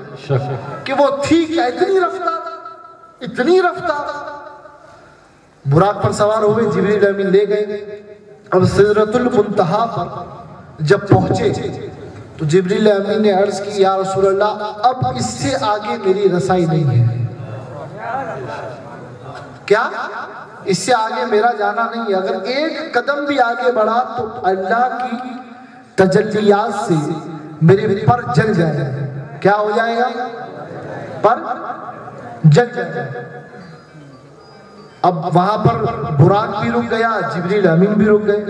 A: کہ وہ تھی کیا. اتنی رفتار. براق پر سوار ہوئے جبریل امین لے گئے. اب سدرۃ المنتہا پر جب پہنچے تو جبریل امین نے عرض کی یا رسول اللہ اب اس سے آگے میری رسائی نہیں ہے. کیا؟ اس سے آگے میرا جانا نہیں ہے. اگر ایک قدم بھی آگے بڑھا تو اللہ کی تجلیات سے میرے پر جل جائے گا. کیا ہو جائے گا؟ پر جل جائے گا. اب وہاں پر براق بھی رک گیا جبریل امین بھی رک گئے.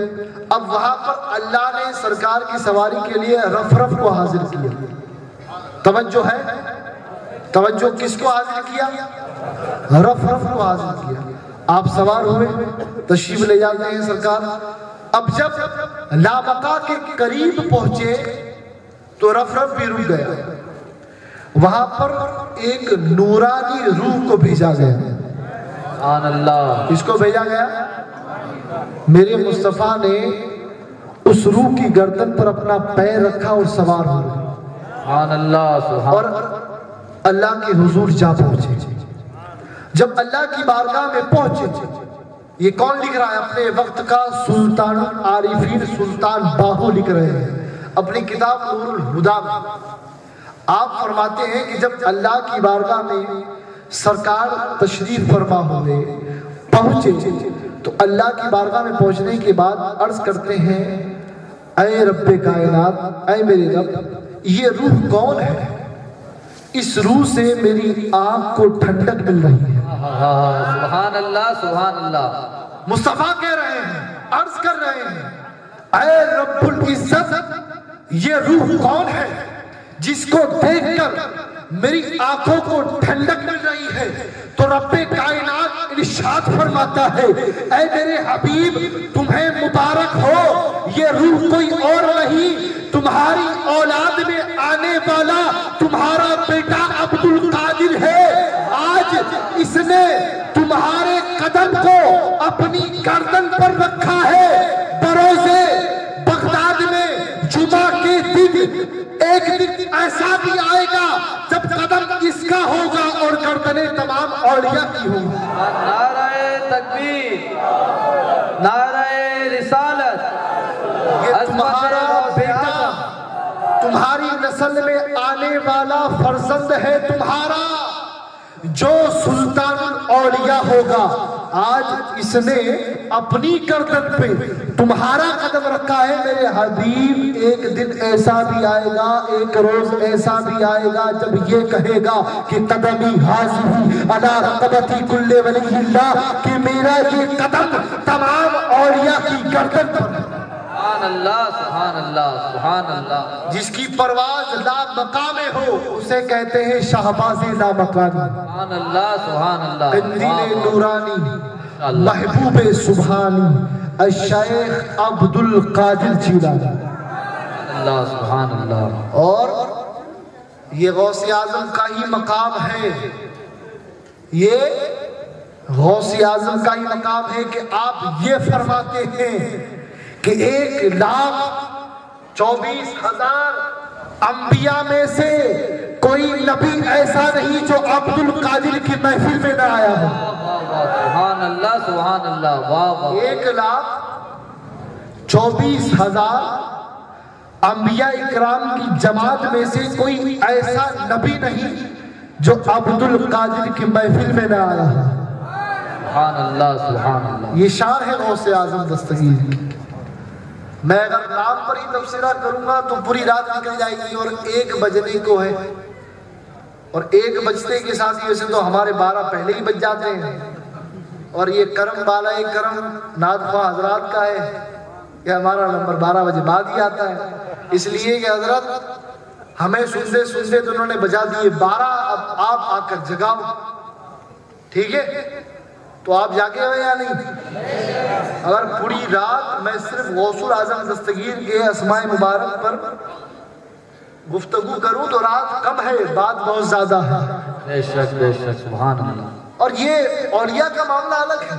A: اب وہاں پر اللہ نے سرکار کی سواری کے لیے رف رف کو حاضر کیا. توجہ ہے؟ توجہ کس کو حاضر کیا؟ رف رف کو حاضر کیا. آپ سوار ہوئے تشریف لے جاتے ہیں سرکار. اب جب لامقا کے قریب پہنچے تو رف رف بھی رک گیا. وہاں پر ایک نورانی روح کو بھیجا گیا.
B: سبحان اللہ.
A: اس کو بھیجا گیا میرے مصطفیٰ نے اس روح کی گردن پر اپنا پیر رکھا اور سوار ہو گئے.
B: سبحان اللہ.
A: اور اللہ کے حضور جا پہنچے. جب اللہ کی بارگاہ میں پہنچے یہ کون لکھ رہا ہے؟ اپنے وقت کا سلطان العارفین سلطان باہو لکھ رہے ہیں اپنی کتاب نور الہدیٰ میں. آپ فرماتے ہیں کہ جب اللہ کی بارگاہ میں سرکار تشریف فرما ہوئے پہنچے تو اللہ کی بارگاہ میں پہنچنے کے بعد عرض کرتے ہیں اے رب کائنات اے میرے رب یہ روح کون ہے؟ اس روح سے میری آنکھ کو ٹھنڈک مل رہی ہے.
B: سبحان اللہ سبحان اللہ.
A: مصطفیٰ کہہ رہے ہیں عرض کر رہے ہیں اے رب العزت یہ روح کون ہے جس کو دیکھ کر میری آنکھوں کو ٹھنڈک مل رہی ہے؟ تو رب کائنات ارشاد فرماتا ہے اے میرے حبیب تمہیں مبارک ہو یہ روح کوئی اور نہیں تمہاری اولاد میں آنے والا تمہارا بیٹا عبد القادر ہے. آج اس نے تمہارے قدم کو اپنی گردن پر رکھا ہے. بروزے بغداد میں جمعہ کے دن ایک دن ایسا بھی آئے گا جب قدم اس کا ہوگا اور گردنیں تمام اولیاء کی ہوں.
B: نعرہ تکبیر نعرہ رسالت.
A: یہ تمہارا بیٹا تمہاری نسل میں آنے والا فرزند ہے تمہارا جو سلطان الاولیاء ہوگا. آج اس نے اپنی گردن پہ تمہارا قدم رکھا ہے میرے حبیب. ایک دن ایسا بھی آئے گا ایک روز ایسا بھی آئے گا جب یہ کہے گا کہ قدمی حاضری علی رقبتی کل ولی اللہ کہ میرا یہ قدم تمام اولیاء کی گردن پر.
B: سبحان اللہ سبحان اللہ سبحان اللہ.
A: جس کی پرواز لا مقام ہو اسے کہتے ہیں شہباز لا مقام.
B: سبحان اللہ سبحان اللہ.
A: قندیل نورانی محبوب سبحانی الشیخ عبد القادر جیلانی.
B: اللہ سبحان اللہ.
A: اور یہ غوث اعظم کا ہی مقام ہے. یہ غوث اعظم کا ہی مقام ہے کہ آپ یہ فرماتے ہیں کہ 1,24,000 انبیاء میں سے کوئی نبی ایسا نہیں جو عبد القادر کی محفل میں نہ آیا ہو۔
B: سبحان اللہ سبحان اللہ، واہ واہ۔
A: 1,24,000 انبیاء اکرام کی جماعت میں سے کوئی ایسا نبی نہیں جو عبد القادر کی محفل میں نہ آیا ہو۔
B: سبحان اللہ سبحان اللہ۔
A: یہ شان ہے غوث اعظم دستگیر کی۔ میں اگر نام پر ہی تبصرہ کروں گا تو پوری رات نکل جائے گی، اور 1 بجنے کو ہے، اور 1 بجتے کے ساتھ ہی ویسے تو ہمارے 12 پہلے ہی بج جاتے ہیں، اور یہ کرم بالا کرم نعت خواہ حضرات کا ہے کہ ہمارا نمبر 12 بجے بعد ہی آتا ہے، اس لیے کہ حضرت ہمیں سنتے سنتے تو انہوں نے بجا دیے 12، اب آپ آ کر جگاؤ، ٹھیک ہے؟ تو آپ جاگے ہوئے یا نہیں؟ اگر پوری رات میں صرف غوث اعظم دستگیر کے اسماء مبارک پر گفتگو کروں تو رات کم ہے، بات بہت زیادہ ہے۔
B: بے شک سبحان اللہ۔
A: اور یہ اولیاء کا معاملہ الگ ہے۔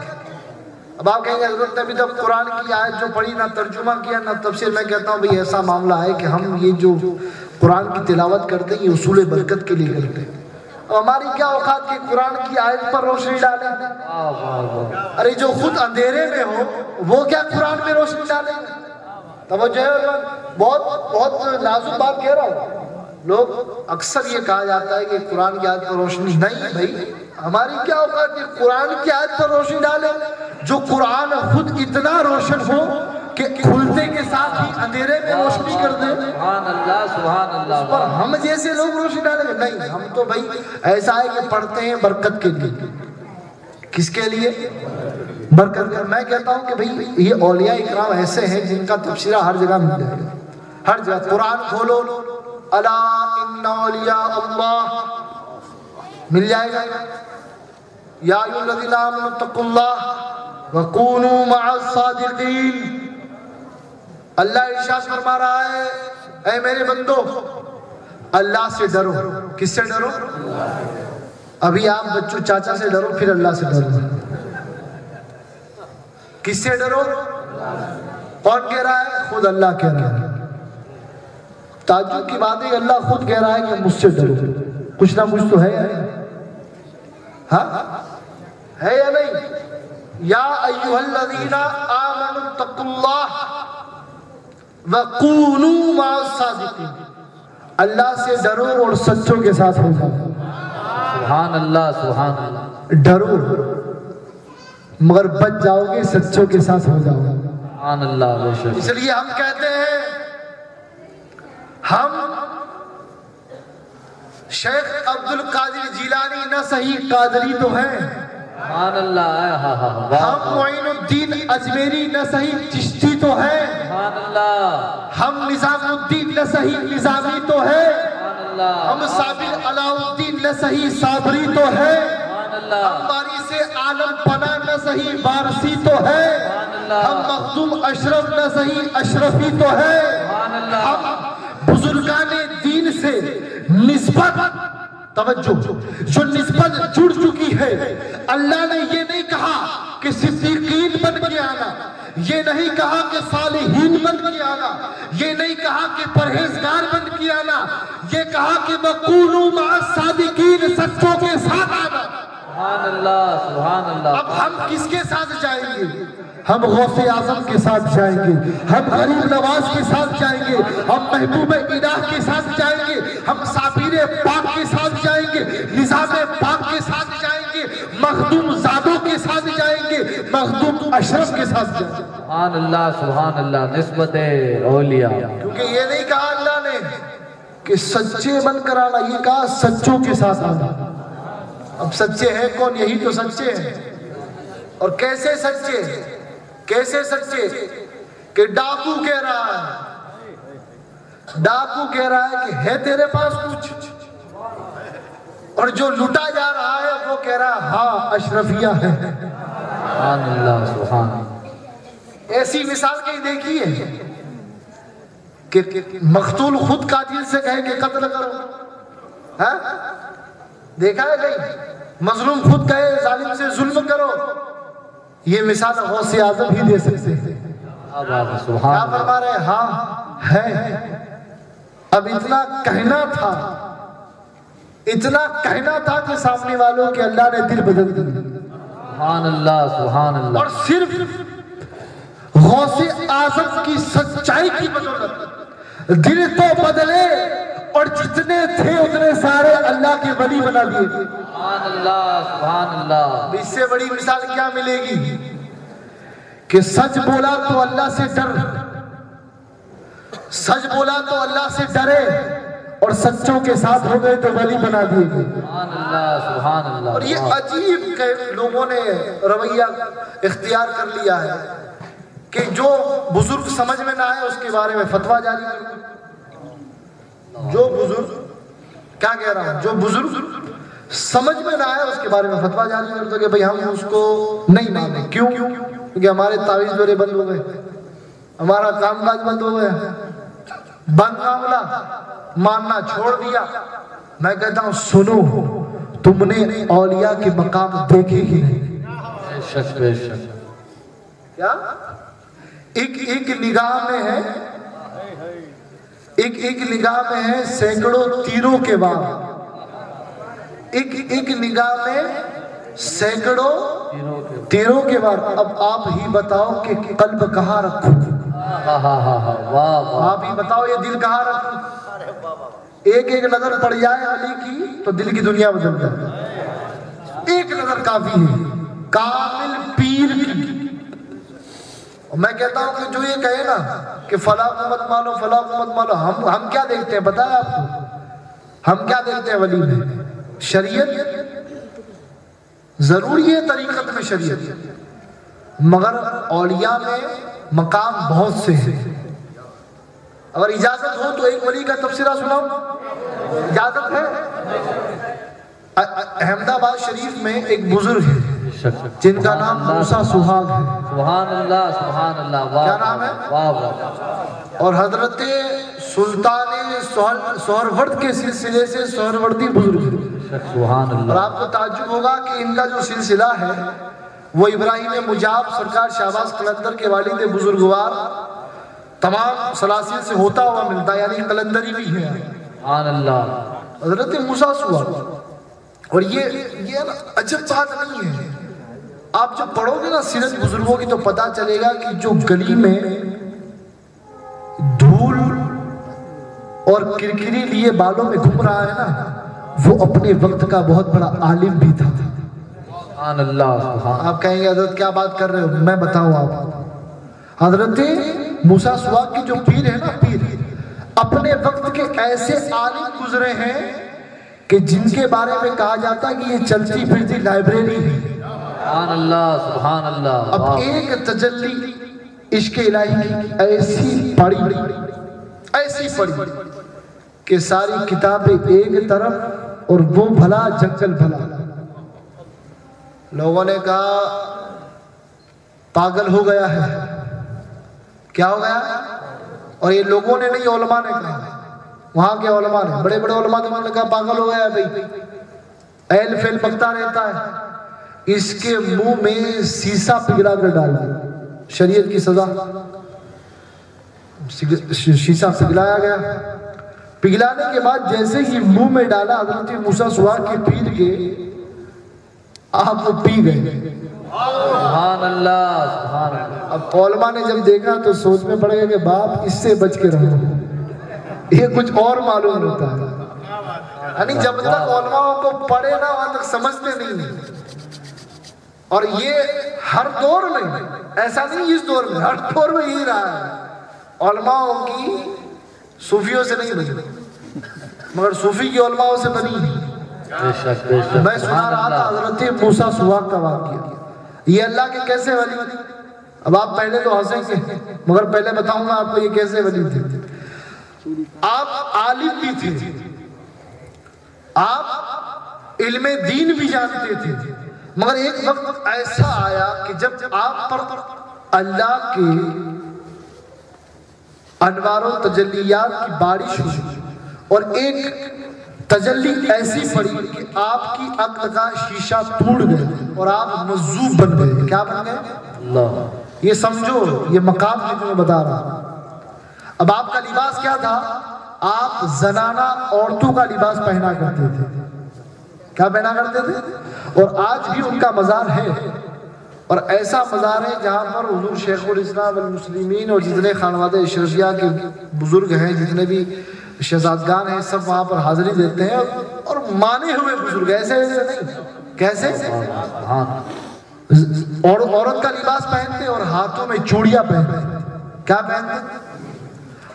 A: اب آپ کہیں گے حضرت نے ابھی تک قرآن کی آیت جو پڑھی نہ ترجمہ کیا نہ تفسیر، میں کہتا ہوں بھئی ایسا معاملہ ہے کہ ہم یہ جو قرآن کی تلاوت کرتے ہیں یہ اصول برکت کے لیے کرتے ہیں، اور ہماری کیا اوقات کہ قرآن کی آیت پر روشنی ڈالیں؟ ارے جو خود اندھیرے میں ہو وہ کیا قرآن میں روشنی ڈالیں؟ توجہ ہے، بہت نازک بات کہہ رہا ہوں۔ لوگ اکثر یہ کہا جاتا ہے کہ قرآن کی آیت پر روشنی نہیں، بھائی ہماری کیا اوقات کہ قرآن کی آیت پر روشنی ڈالیں جو قرآن خود اتنا روشن ہو کہ کھلتے کے ساتھ ہی اندھیرے میں روشنی کر دے۔
B: سبحان اللہ سبحان اللہ۔
A: پر ہم جیسے لوگ روشنی ڈالیں گے نہیں، ہم تو بھائی ایسا ہے کہ پڑھتے ہیں برکت کے لیے۔ کس کے لیے؟ برکت کے۔ میں کہتا ہوں کہ بھائی یہ اولیاء اکرام ایسے ہیں جن کا تبصرہ ہر جگہ مل جائے گا، ہر جگہ قرآن کھولو الا ان اولیاء اللہ مل جائے گا، یا ایھا الذین آمنوا اتقوا اللہ وکونوا مع الصادقین۔ اللہ ارشاد فرما رہا ہے اے میرے بندو اللہ سے ڈرو۔ کس سے ڈرو؟ ابھی آپ بچوں چاچا سے ڈرو، پھر اللہ سے ڈرو۔ کس سے ڈرو؟ کون کہہ رہا ہے؟ خود اللہ کہہ رہا ہے۔ تعجب کی بات ہے اللہ خود کہہ رہا ہے کہ مجھ سے ڈرو، کچھ نہ کچھ تو ہے یا نہیں؟ ہاں ہے یا نہیں؟ یا ایھا الذین آمنوا اتقوا اللہ وَقُونُوا مَعَ الصَّادِقِينَ۔ اللہ سے ڈرو اور سچوں کے ساتھ ہو جاؤ۔
B: سبحان اللہ سبحان اللہ۔
A: ڈرو مگر بچ جاؤ گے، سچوں کے ساتھ ہو جاؤ۔
B: سبحان اللہ بے شک۔
A: اس لیے ہم کہتے ہیں ہم شیخ عبد القادر جیلانی نہ صحیح قادری تو ہیں،
B: سبحان اللہ۔
A: ہم معین الدین اجمیری نہ صحیح چشتی تو ہیں،
B: سبحان اللہ
A: ہم نظام الدین نہ صحیح نظامی تو ہے،
B: سبحان اللہ
A: ہم صابر علاء الدین نہ صحیح صابری تو ہے،
B: سبحان اللہ
A: ہم وارث عالم پناہ نہ صحیح وارثی تو ہے، ہم مخدوم اشرف نہ صحیح اشرفی تو ہے، ہم بزرگان دین سے نسبت، توجہ جو نسبت جڑ چکی ہے، اللہ نے یہ نہیں کہا کہ صدیقین بن کے آنا، یہ نہیں کہا کہ صالحین بن کے آنا، یہ نہیں کہا کہ پرہیزگار بن کے آنا، یہ کہا کہ وَقُونُوا مَعَ الصَّادِقِينَ، سچوں کے ساتھ آنا۔
B: سبحان اللہ سبحان اللہ۔
A: اب ہم کس کے ساتھ جائیں گے؟ ہم غوث اعظم کے ساتھ جائیں گے، ہم غریب نواز کے ساتھ جائیں گے، ہم محبوب الہ کے ساتھ جائیں گے، ہم صابر پاک کے ساتھ جائیں گے، نظام پاک کے ساتھ جائیں گے، مخدوم زادوں کے ساتھ جائیں گے، مخدوم اشرف کے ساتھ جائیں گے۔
B: سبحان اللہ سبحان اللہ۔ نسبت اولیاء،
A: کیونکہ یہ نہیں کہا اللہ نے کہ سچے بن کر آنا، یہ کہا سچوں کے ساتھ آنا۔ اب سچے ہیں کون؟ یہی تو سچے ہیں۔ اور کیسے سچے؟ کیسے سچے؟ کہ ڈاکو کہہ رہا ہے، ڈاکو کہہ رہا ہے کہ ہے تیرے پاس کچھ، اور جو لٹا جا رہا ہے وہ کہہ رہا ہے ہاں اشرفیہ ہے۔
B: سبحان اللہ سبحان اللہ۔
A: ایسی مثال کہیں دیکھی ہے کہ مقتول خود قاتل سے کہے کہ قتل کرو؟ ہاں دیکھا ہے کہیں؟ مظلوم خود کہے ظالم سے ظلم کرو؟ یہ مثال غوث اعظم ہی دے سکتے ہیں۔ کیا فرما رہے ہیں؟ ہاں ہے۔ اب اتنا کہنا تھا اتنا کہنا تھا کہ سامنے والوں کے اللہ نے دل بدل دیے.
B: سبحان اللہ سبحان اللہ.
A: اور صرف غوث اعظم کی سچائی کی بدولت دل تو بدلے اور جتنے تھے اتنے سارے اللہ کے ولی بنا دیے.
B: سبحان اللہ سبحان اللہ.
A: اس سے بڑی مثال کیا ملے گی کہ سچ بولا تو اللہ سے ڈر، سچ بولا تو اللہ سے ڈرے اور سچوں کے ساتھ ہو گئے تو ولی بنا دیے گئے.
B: سبحان اللہ سبحان اللہ.
A: اور یہ عجیب کہ لوگوں نے رویہ اختیار کر لیا ہے کہ جو بزرگ سمجھ میں نہ آئے اس کے بارے میں فتویٰ جاری کر. جو بزرگ کیا کہہ رہا ہوں، جو بزرگ سمجھ میں نہ آئے اس کے بارے میں فتویٰ جاری کر دو کہ بھئی ہم اس کو نہیں مانیں. کیوں؟ کیونکہ ہمارے تعویذ دورے بند ہو گئے، ہمارا کام کاج بند ہو گیا، بند معاملہ، ماننا چھوڑ دیا. میں کہتا ہوں سنو، تم نے اولیاء کے مقام دیکھے ہی نہیں.
B: بے شک بے شک.
A: کیا ایک نگاہ میں ہے، ایک نگاہ میں ہے سینکڑوں تیروں کے وار، ایک نگاہ میں سینکڑوں تیروں کے وار. اب آپ ہی بتاؤ کہ قلب کہاں رکھوں، آپ ہی بتاؤ یہ دل کہاں رکھوں. ایک نظر پڑ جائے علی کی تو دل کی دنیا بدل جائے. ایک نظر کافی ہے کامل پیر کی. میں کہتا ہوں کہ جو یہ کہے نا کہ فلاں کو مت مانو فلاں کو مت مانو، ہم کیا دیکھتے ہیں پتہ ہے آپ کو؟ ہم کیا دیکھتے ہیں ولی میں؟ شریعت ضروری ہے، طریقت میں شریعت، مگر اولیاء میں مقام بہت سے ہیں. اگر اجازت ہو تو ایک ولی کا تبصرہ سناؤں؟ اجازت ہے؟ احمد آباد شریف میں ایک بزرگ ہے جن کا نام موسیٰ سہاگ ہے.
B: سبحان اللہ سبحان اللہ.
A: کیا نام ہے؟
B: واہ واہ.
A: اور حضرت سلطان سہرورد کے سلسلے سے سہروردی بزرگ ہے.
B: سبحان اللہ.
A: اور آپ کو تعجب ہوگا کہ ان کا جو سلسلہ ہے وہ ابراہیم مجاب سرکار شہباز قلندر کے والد بزرگوار تمام سلاسل سے ہوتا ہوا ملتا ہے، یعنی قلندری بھی ہے.
B: سبحان اللہ.
A: حضرت موسیٰ سہاگ. اور یہ عجب بات نہیں ہے، آپ جب پڑھو گے نا سیرت بزرگوں کی تو پتا چلے گا کہ جو گلی میں دھول اور کرکری لیے بالوں میں گھوم رہا ہے نا وہ اپنے وقت کا بہت بڑا عالم بھی تھا.
B: سبحان اللہ سبحان.
A: آپ کہیں گے حضرت کیا بات کر رہے ہو؟ میں بتاؤں آپ کو. حضرت موسیٰ سہاگ کی جو پیر ہے نا، پیر اپنے وقت کے ایسے عالم گزرے ہیں کہ جن کے بارے میں کہا جاتا ہے کہ یہ چلتی پھرتی لائبریری ہے.
B: سبحان اللہ سبحان اللہ.
A: اب ایک تجلی عشق الہی کی ایسی پڑی کہ ساری کتابیں ایک طرف اور وہ بھلا جنگل بھلا. لوگوں نے کہا پاگل ہو گیا ہے. کیا ہو گیا؟ اور یہ لوگوں نے نہیں، علماء نے کہا. وہاں کے علماء نے، بڑے بڑے علماء نے کہا پاگل ہو گیا بھائی، ایل فیل بکتا رہتا ہے، اس کے منہ میں سیسا پگھلا کر ڈالا. شریعت کی سزا، شیشہ پگھلایا گیا. پگھلانے کے بعد جیسے ہی منہ میں ڈالا حضرت موسیٰ سہاگ کے پیر کے، آپ وہ پی گئے.
B: سبحان اللہ سبحان اللہ.
A: اب علماء نے جب دیکھا تو سوچ میں پڑ گیا کہ باپ اس سے بچ کے رہو، یہ کچھ اور معلوم ہوتا ہے. یعنی جب تک علماء کو پڑھے نا وہاں تک سمجھتے نہیں. اور یہ ہر دور میں، ایسا نہیں اس دور میں، ہر دور میں یہی رہا ہے. علماء کی صوفیوں سے نہیں بنی، مگر صوفی کی علماء سے بنی. میں سنا رہا تھا حضرت موسیٰ سہاگ کا واقعہ. یہ اللہ کے کیسے ولی. اب آپ پہلے تو ہنسیں گے مگر پہلے بتاؤں گا آپ کو یہ کیسے ولی تھے. آپ عالم بھی تھے، آپ علم دین بھی جانتے تھے، مگر ایک وقت ایسا آیا کہ جب آپ پر اللہ کے انوار و تجلیات کی بارش ہوئی اور ایک تجلی ایسی پڑی کہ آپ کی عقل کا شیشہ ٹوٹ گیا اور آپ مجذوب بن گئے. کیا بن گئے؟ اللہ. یہ سمجھو یہ مقام ہے جو میں بتا رہا ہوں. اب آپ کا لباس کیا تھا؟ آپ زنانہ عورتوں کا لباس پہنا کرتے تھے. کیا پہنا کرتے تھے؟ اور آج بھی ان کا مزار ہے، اور ایسا مزار ہے جہاں پر حضور شیخ الاسلام والمسلمین اور جتنے خانوادہ اشرفیہ کے بزرگ ہیں، جتنے بھی شہزادگان ہیں، سب وہاں پر حاضری دیتے ہیں، اور مانے ہوئے بزرگ، ایسے نہیں، کیسے؟ اور عورت کا لباس پہنتے اور ہاتھوں میں چوڑیاں پہنتے. کیا پہنتے؟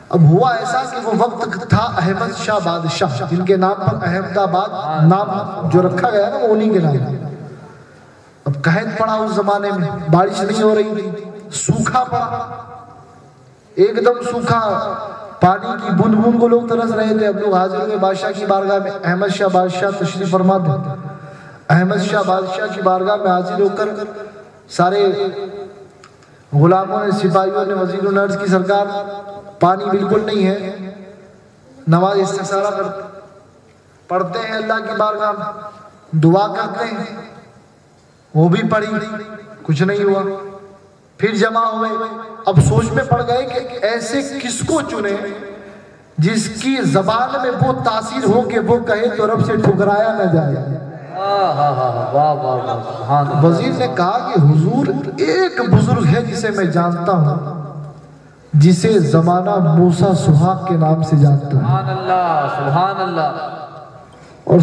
A: اب ہوا ایسا کہ وہ وقت تھا احمد شاہ بادشاہ، جن کے نام پر احمد آباد نام جو رکھا گیا نا وہ انہیں کے نام. اب قحط پڑا اس زمانے میں، بارش نہیں ہو رہی تھی، سوکھا پڑا، ایک دم سوکھا، پانی کی بوند بوند کو لوگ ترس رہے تھے. اب لوگ حاضر ہوئے بادشاہ کی بارگاہ میں. احمد شاہ بادشاہ تشریف فرما دے. احمد شاہ بادشاہ کی بارگاہ میں حاضر ہو کر سارے غلاموں نے، سپاہیوں نے وزیروں نے عرض کی سرکار پانی بالکل نہیں ہے. نماز استخارہ کرتے، پڑھتے ہیں اللہ کی بارگاہ میں، دعا کرتے ہیں، وہ بھی پڑھی، کچھ نہیں ہوا. پھر جمع ہوئے، اب سوچ میں پڑ گئے کہ ایسے کس کو چنے جس کی زبان میں وہ تاثیر ہو کہ وہ کہے تو رب سے ٹھکرایا نہ جائے. وزیر نے کہا کہ حضور ایک بزرگ ہے جسے میں جانتا ہوں، جسے زمانہ موسیٰ سہاگ کے نام سے جانتا ہوں.
B: سبحان اللہ، سبحان اللہ.
A: اور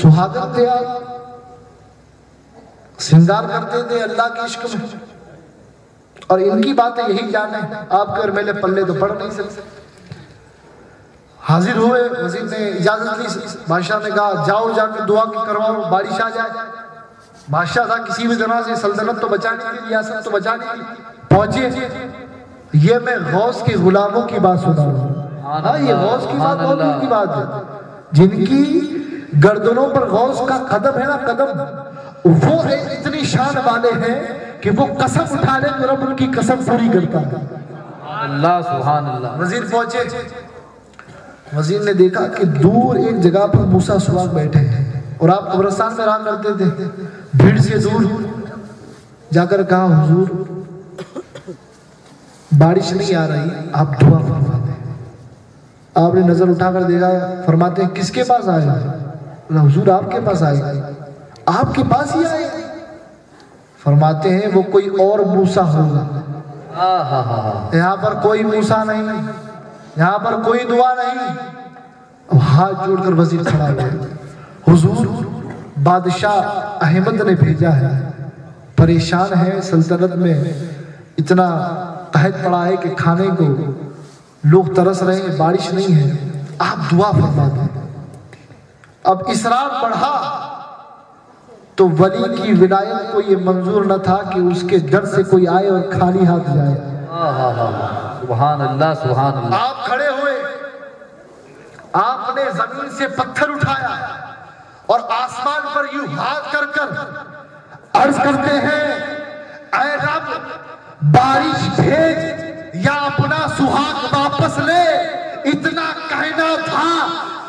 A: سہاگن تھے، سنگار کرتے تھے اللہ کے عشق میں، اور ان کی باتیں یہی جانے. آپ کے اور میلے پلے تو پڑھ نہیں سکتے. حاضر ہوئے، وزیر نے اجازت لی، بادشاہ نے کہا جاؤ جا کے دعا کرواؤ بارش آ جائے. بادشاہ تھا، کسی بھی طرح سے سلطنت تو بچانی تھی، ریاست تو بچانی تھی. پہنچے، یہ میں غوث کے غلاموں کی بات سنا رہا ہوں. ہاں، یہ غوث کی بات بہت دور کی بات ہے، جن کی گردنوں پر غوث کا قدم ہے نا، قدم، وہ اتنی شان والے ہیں کہ وہ قسم اٹھا لے تو رب ان کی قسم پوری کرتا ہے.
B: اللہ، سبحان اللہ.
A: وزیر پہنچے، وزیر نے دیکھا کہ دور ایک جگہ پر موسیٰ سہاگ بیٹھے ہیں، اور آپ قبرستان میں رہا کرتے تھے. بھیڑ سے دور جا کر کہا حضور بارش نہیں آ رہی، آپ دعا فرما دیں. آپ نے نظر اٹھا کر دیکھا، فرماتے ہیں کس کے پاس آئے؟ حضور آپ کے پاس آئے. آپ کے پاس ہی آئے؟ فرماتے ہیں وہ کوئی اور موسیٰ ہوگا. یہاں پر کوئی موسیٰ نہیں، یہاں پر کوئی دعا نہیں. اب ہاتھ جوڑ کر وزیر کھڑا ہوا، حضور بادشاہ احمد نے بھیجا ہے، پریشان ہے، سلطنت میں اتنا قحط پڑا ہے کہ کھانے کو لوگ ترس رہے ہیں، بارش نہیں ہے، آپ دعا فرما دیں. اب اصرار بڑھا تو ولی کی ولایت کو یہ منظور نہ تھا کہ اس کے ڈر سے کوئی آئے اور خالی ہاتھ جائے.
B: سبحان اللہ، سبحان اللہ.
A: آپ کھڑے ہوئے، آپ نے زمین سے پتھر اٹھایا اور آسمان پر یوں ہاتھ کر کر عرض کرتے ہیں اے رب بارش بھیج یا اپنا سہاگ واپس لے. اتنا کہنا تھا،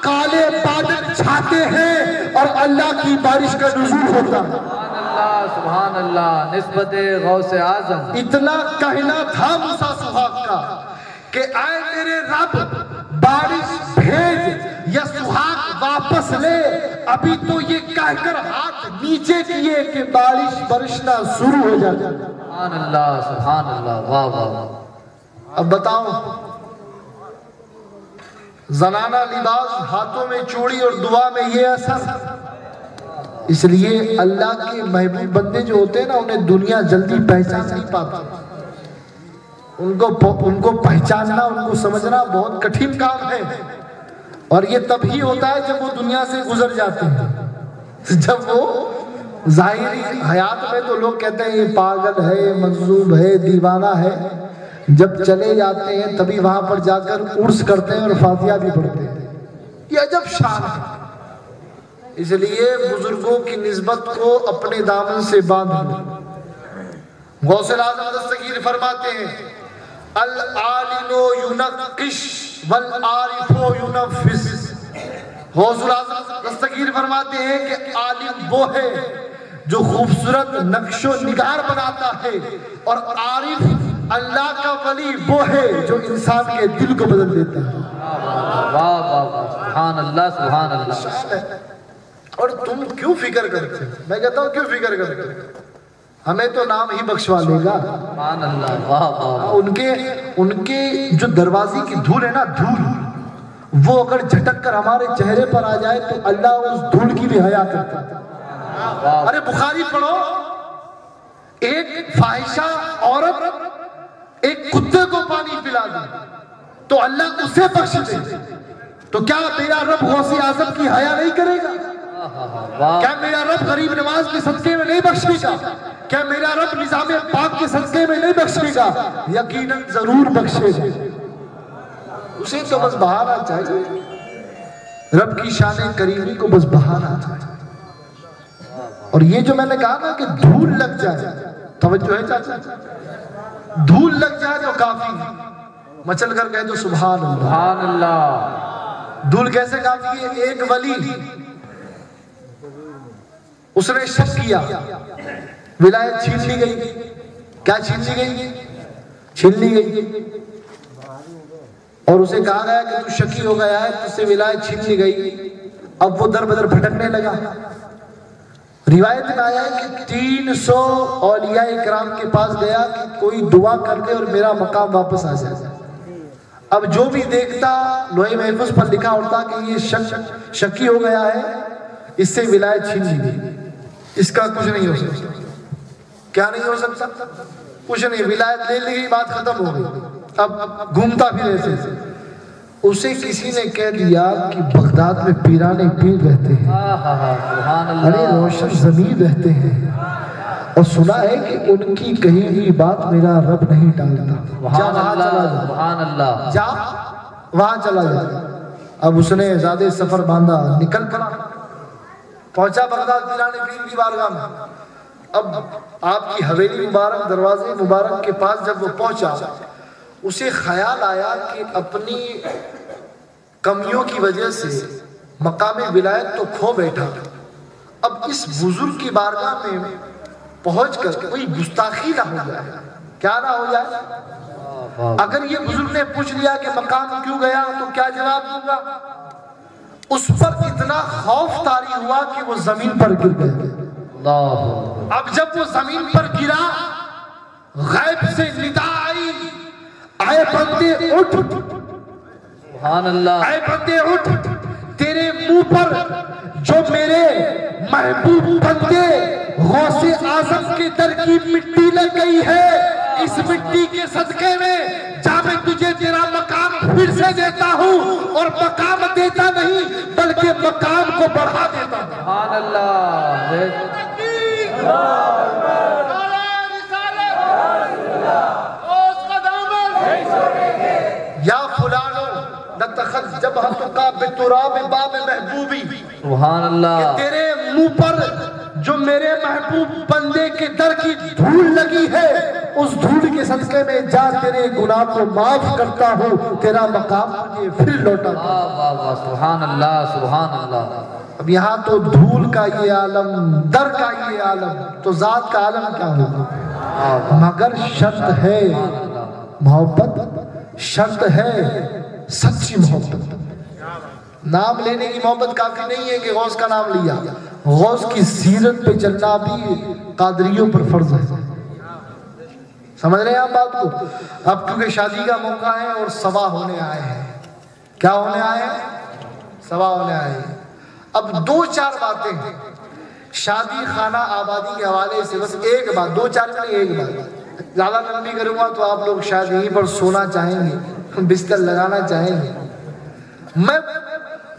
A: کالے بادل چھاتے ہیں اور اللہ کی بارش کا نزول ہوتا.
B: سبحان اللہ، سبحان اللہ. نسبت غوث اعظم.
A: اتنا کہنا تھا موسیٰ سہاگ کا کہ اے میرے رب بارش بھیج یا سہاگ واپس لے. ابھی تو یہ کہہ کر ہاتھ نیچے کیے کہ بارش برسنا شروع ہو جائے.
B: سبحان اللہ، سبحان اللہ. واہ واہ.
A: اب بتاؤ، زنانہ لباس، ہاتھوں میں چوڑی اور دعا میں یہ اثر. اس لیے اللہ کے محبوب بندے جو ہوتے ہیں نا، انہیں دنیا جلدی پہچان نہیں پاتی. ان کو پہچاننا، ان کو سمجھنا بہت کٹھن کام ہے. اور یہ تب ہی ہوتا ہے جب وہ دنیا سے گزر جاتے ہیں. جب وہ ظاہری حیات میں تو لوگ کہتے ہیں یہ پاگل ہے، یہ مجذوب ہے، دیوانہ ہے. جب چلے جاتے ہیں تبھی وہاں پر جا کر عرس کرتے ہیں اور فاتحہ بھی پڑھتے ہیں. یہ عجب شان ہے. اس لیے بزرگوں کی نسبت کو اپنے دامن سے باندھ لو. غوث اعظم دستگیر فرماتے ہیں العالم ینقش والعارف ینفذ. غوث اعظم دستگیر فرماتے ہیں کہ عالم وہ ہے جو خوبصورت نقش و نگار بناتا ہے، اور عارف اللہ کا ولی وہ ہے جو انسان کے دل کو بدل دیتا ہے.
B: واہ واہ واہ. سبحان اللہ، سبحان اللہ.
A: اور تم کیوں فکر کرتے ہو؟ میں کہتا ہوں کیوں فکر کرتے ہو؟ ہمیں تو نام ہی بخشوا لے گا۔
B: سبحان اللہ، واہ واہ،
A: ان کے جو دروازے کی دھول ہے نا، دھول، وہ اگر جھٹک کر ہمارے چہرے پر آ جائے تو اللہ اس دھول کی بھی حیا کرتا ہے۔ ارے بخاری پڑھو، ایک فاحشہ عورت ایک کتے کو پانی پلا دے تو اللہ اسے بخش دے، تو کیا میرا رب غوث اعظم کی حیا نہیں کرے گا؟ کیا میرا رب غریب نواز کے صدقے میں نہیں بخشے گا؟ کیا میرا رب نظام پاک کے صدقے میں نہیں بخشے گا؟ یقیناً ضرور بخشے گا۔ اسے تو بس بہانا چاہیے، رب کی شان کریمی کو بس بہانا چاہیے۔ اور یہ جو میں نے کہا نا کہ دھول لگ جائے، توجہ ہے چاچا، دھول لگ جائے تو کافی، مچل کر کہہ دو سبحان اللہ۔
B: سبحان اللہ۔
A: دھول کیسے کافی ہے؟ ایک ولی اس نے شک کیا، ولایت چھین لی گئی۔ کیا چھین لی گئی؟ چھین لی گئی، اور اسے کہا گیا کہ تو شکی ہو گیا ہے، تجھ سے ولایت چھین لی گئی۔ اب وہ در بدر بھٹکنے لگا۔ روایت میں آیا ہے کہ 300 اولیاء کرام کے پاس گیا کہ کوئی دعا کر دے اور میرا مقام واپس آ جائے۔ اب جو بھی دیکھتا لوح محفوظ پر لکھا ہوتا کہ یہ شکی ہو گیا ہے، اس سے ولایت چھین لی گئی، اس کا کچھ نہیں ہو سکتا۔ کیا نہیں ہو سکتا؟ کچھ نہیں، ولایت لے لی گئی، بات ختم ہو گئی۔ اب گھومتا پھر ایسے اسے کسی نے کہہ دیا کہ بغداد میں پیران پیر رہتے ہیں، ارے روشن زمین رہتے ہیں، اور سنا ہے کہ ان کی کہیں بھی بات میرا رب نہیں ٹالتا۔ جا وہاں چلا جا،
B: سبحان اللہ،
A: جا وہاں چلا جا۔ اب اس نے زیادہ سفر باندھا، نکل پڑا، پہنچا بغداد پیران پیر کی بارگاہ میں۔ اب آپ کی حویلی مبارک، دروازے مبارک کے پاس جب وہ پہنچا، اسے خیال آیا کہ اپنی کمیوں کی وجہ سے مقام ولایت تو کھو بیٹھا، اب اس بزرگ کی بارگاہ میں پہنچ کر کوئی گستاخی نہ ہو جائے۔ کیا نہ ہو جائے؟ اگر یہ بزرگ نے پوچھ لیا کہ مقام کیوں گیا تو کیا جواب دوں گا؟ اس پر اتنا خوف طاری ہوا کہ وہ زمین پر گر گیا۔ اب جب وہ زمین پر گرا، غیب سے ندا آئی، اے بندے اٹھ،
B: سبحان اللہ،
A: اے بندے اٹھ، تیرے منہ پر جو میرے محبوب بندے غوث اعظم کے در کی مٹی لگ گئی ہے، اس مٹی کے صدقے میں جا میں تجھے تیرا مقام پھر سے دیتا ہوں، اور مقام دیتا نہیں بلکہ مقام کو بڑھا دیتا ہوں۔
B: سبحان اللہ،
A: یا فلانو نتخذ جبہتک بتراب باب محبوبی،
B: سبحان اللہ،
A: کہ تیرے منہ پر جو میرے محبوب بندے کے در کی دھول لگی ہے، اس دھول کے صدقے میں جا تیرے گناہ کو معاف کرتا ہوں، تیرا مقام مجھے پھر لوٹا دے۔
B: واہ واہ واہ، سبحان اللہ، سبحان اللہ۔
A: اب یہاں تو دھول کا یہ عالم، در کا یہ عالم، تو ذات کا عالم کیا ہوگا؟ مگر شرط ہے محبت، شرط ہے سچی محبت۔ نام لینے کی محبت کافی نہیں ہے کہ غوث کا نام لیا، غوث کی سیرت پہ چلنا بھی قادریوں پر فرض ہے۔ سمجھ رہے ہیں آپ بات کو؟ اب کیونکہ شادی کا موقع ہے اور سوا ہونے آئے ہیں۔ کیا ہونے آئے ہیں؟ سوا ہونے آئے ہیں۔ اب دو چار باتیں ہیں شادی خانہ آبادی کے حوالے سے، بس ایک بات، دو چار میں ایک بات، زیادہ لمبی کروں گا تو آپ لوگ شاید یہیں پر سونا چاہیں گے، بستر لگانا چاہیں گے۔ میں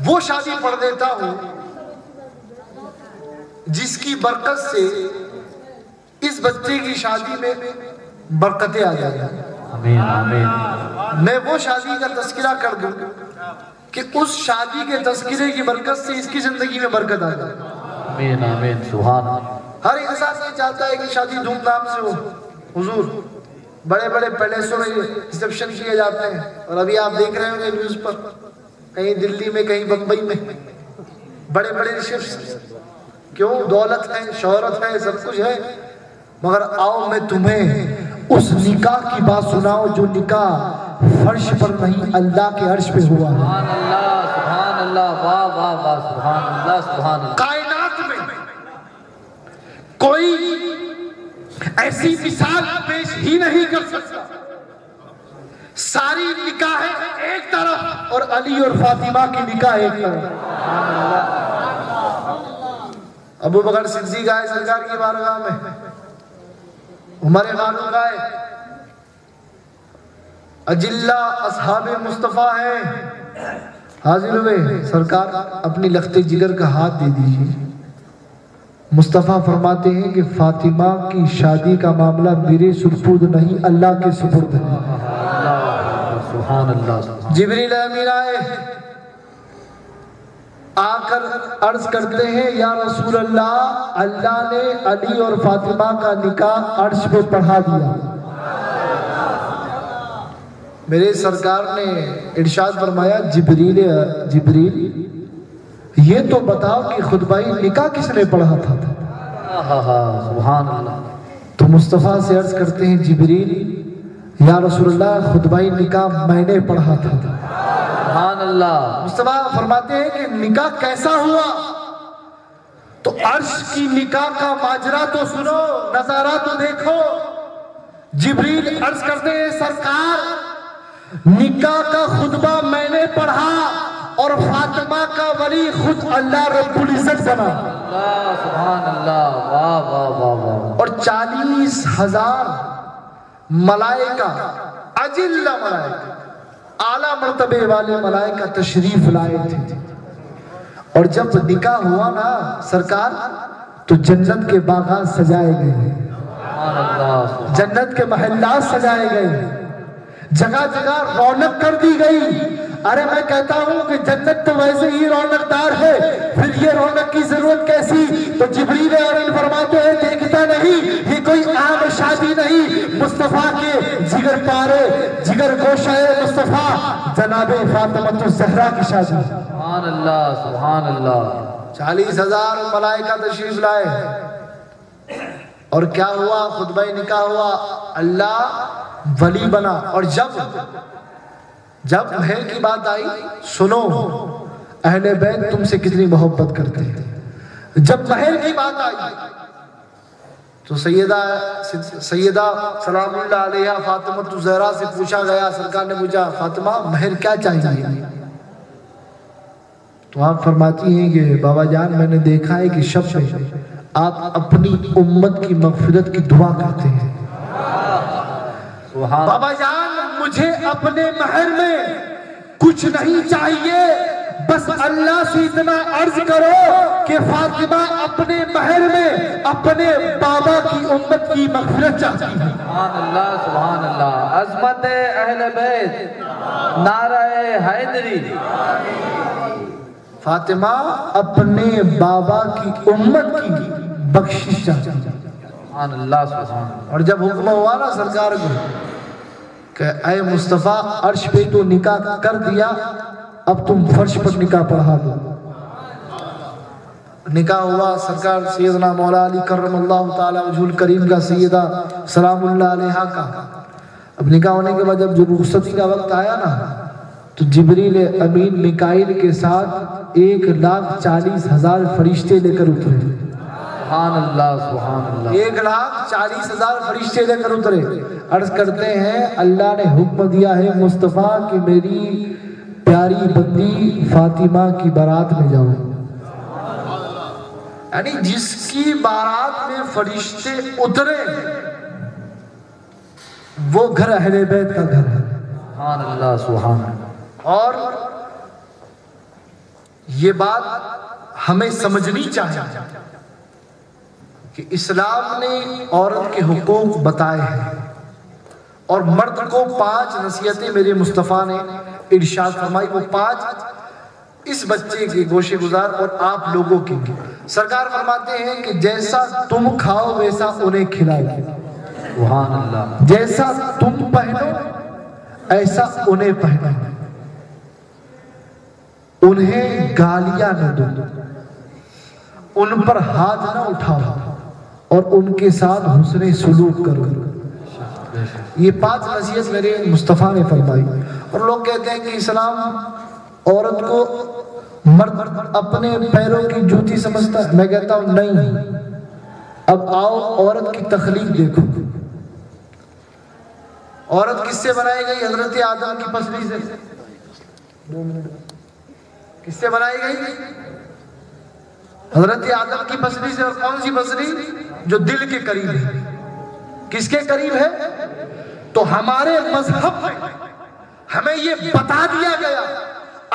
A: وہ شادی پڑھ دیتا ہوں جس کی برکت سے اس بچے کی شادی میں برکتیں آ جائیں۔
B: آمین آمین۔
A: میں وہ شادی کا تذکرہ کر دوں کہ اس شادی کے تذکرے کی برکت سے اس کی زندگی میں برکت آ جائے۔
B: آمین آمین، سبحان اللہ۔
A: ہر انسان یہ چاہتا ہے کہ شادی دھوم دھام سے ہو۔ حضور بڑے بڑے پیلیسوں میں ریسیپشن کیے جاتے ہیں، اور ابھی آپ دیکھ رہے ہوں گے نیوز پر، کہیں دلی میں کہیں بمبئی میں بڑے بڑے ریسیپشن۔ کیوں؟ دولت ہے، شہرت ہے، سب کچھ ہے، مگر آؤ میں تمہیں اس نکاح کی بات سناؤ جو نکاح فرش پر نہیں اللہ کے عرش پہ ہوا۔
B: سبحان اللہ، سبحان اللہ، واہ واہ واہ، سبحان اللہ، سبحان اللہ۔
A: کائنات کوئی ایسی مثال پیش ہی نہیں کر سکتا. ساری نکاح ایک طرف اور علی اور فاطمہ کی نکاح ایک طرف. ابو بکر صدیق آئے سرکار کی بارگاہ میں، عمر فاروق آئے، اجلہ اصحاب مصطفیٰ ہیں، حاضر ہوئے. سرکار اپنی لخت جگر کا ہاتھ دے دیجیے. مصطفیٰ فرماتے ہیں کہ فاطمہ کی شادی کا معاملہ میرے سپرد نہیں، اللہ کے سپرد ہے.
B: سبحان اللہ.
A: جبریل امین آئے، آ کر عرض کرتے ہیں یا رسول اللہ، اللہ نے علی اور فاطمہ کا نکاح عرش پہ پڑھا دیا. میرے سرکار نے ارشاد فرمایا جبریل یہ تو بتاؤ کہ خطبہ نکاح کس نے پڑھا تھا؟
B: سبحان اللہ.
A: تو مصطفیٰ سے عرض کرتے ہیں جبریل یا رسول اللہ خطبہ نکاح میں نے پڑھا تھا.
B: سبحان اللہ.
A: مصطفیٰ فرماتے ہیں کہ نکاح کیسا ہوا؟ تو عرش کی نکاح کا ماجرا تو سنو، نظارہ تو دیکھو. جبریل عرض کرتے ہیں سرکار نکاح کا خطبہ میں نے پڑھا اور فاطمہ کا ولی خود اللہ رب العزت بنا.
B: سبحان اللہ. واہ واہ واہ واہ.
A: اور 40,000 ملائکہ، اجلہ ملائکہ، اعلیٰ مرتبے والے ملائکہ تشریف لائے تھے. اور جب نکاح ہوا نا سرکار تو جنت کے باغات سجائے گئے، جنت کے محلات سجائے گئے، جگہ جگہ رونق کر دی گئی. ارے میں کہتا ہوں کہ جنت تو ویسے ہی رونق دار ہے، پھر یہ رونق کی ضرورت کیسی؟ تو جبریل امین فرماتے ہیں دیکھتا نہیں، یہ کوئی عام شادی نہیں، مصطفیٰ کے جگر پارے، جگر گوشہ مصطفیٰ جناب فاطمہ الزہرا کی شادی.
B: سبحان اللہ. سبحان اللہ.
A: 40,000 ملائکہ تشریف لائے. اور کیا ہوا؟ خطبہ نکاح ہوا، اللہ ولی بنا. اور جب مہر کی بات آئی، سنو اہل بیت تم سے کتنی محبت کرتے ہیں. جب مہر کی بات آئی تو سیدہ سلام اللہ علیہ فاطمہ الزہرا سے پوچھا گیا، سرکار نے پوچھا فاطمہ مہر کیا چاہیے؟ تو آپ فرماتی ہیں کہ بابا جان میں نے دیکھا ہے کہ شب میں آپ اپنی امت کی مغفرت کی دعا کرتے ہیں. بابا جان مجھے اپنے مہر میں کچھ نہیں چاہیے، بس اللہ سے اتنا عرض کرو کہ فاطمہ اپنے مہر میں اپنے بابا کی امت کی مغفرت چاہتی ہے.
B: سبحان اللہ. سبحان اللہ. عظمت اہل بیت، نعرہ حیدری.
A: فاطمہ اپنے بابا کی امت کی بخشش چاہتی ہے.
B: سبحان اللہ. سبحان اللہ.
A: اور جب حکم ہوا نا سرکار کو کہ اے مصطفیٰ عرش پہ تو نکاح کر دیا، اب تم فرش پر نکاح پڑھا دو. نکاح ہوا. سرکار سیدنا مولا علی کرم اللہ تعالی وجہ الکریم کا سیدہ سلام اللہ علیہ کا. اب نکاح ہونے کے بعد جب رخصتی کا وقت آیا نا تو جبریل امین میکائیل کے ساتھ 1,40,000 فرشتے لے کر اترے.
B: سبحان اللہ. سبحان اللہ.
A: 1,40,000 فرشتے لے کر اترے. عرض کرتے ہیں اللہ نے حکم دیا ہے مصطفیٰ کہ میری پیاری بندی فاطمہ کی بارات میں جاؤ. یعنی جس کی بارات میں فرشتے اترے وہ گھر اہل بیت کا گھر ہے.
B: سبحان اللہ. سبحان اللہ.
A: اور یہ بات ہمیں سمجھنی چاہیے کہ اسلام نے عورت کے حقوق بتائے ہیں اور مرد کو 5 نصیحتیں میرے مصطفیٰ نے ارشاد فرمائی. وہ 5 اس بچے کے گوشے گزار اور آپ لوگوں کی. سرکار فرماتے ہیں کہ جیسا تم کھاؤ ویسا انہیں کھلاؤ.
B: سبحان اللہ.
A: جیسا تم پہنو ایسا انہیں پہنو. انہیں گالیاں نہ دو، ان پر ہاتھ نہ اٹھاؤ اور ان کے ساتھ حسن سلوک کرو. یہ 5 نصیحت میرے مصطفیٰ نے فرمائی. اور لوگ کہتے ہیں کہ اسلام عورت کو مرد اپنے پیروں کی جوتی سمجھتا ہے. میں کہتا ہوں نہیں، اب آؤ عورت کی تخلیق دیکھو. عورت کس سے بنائی گئی؟ حضرت آدم کی پسلی سے. 2 منٹ. کس سے بنائی گئی؟ حضرت آدم کی پسلی سے. اور کون سی پسلی؟ جو دل کے قریب ہے. کس کے قریب ہے؟ تو ہمارے مذہب میں ہمیں یہ بتا دیا گیا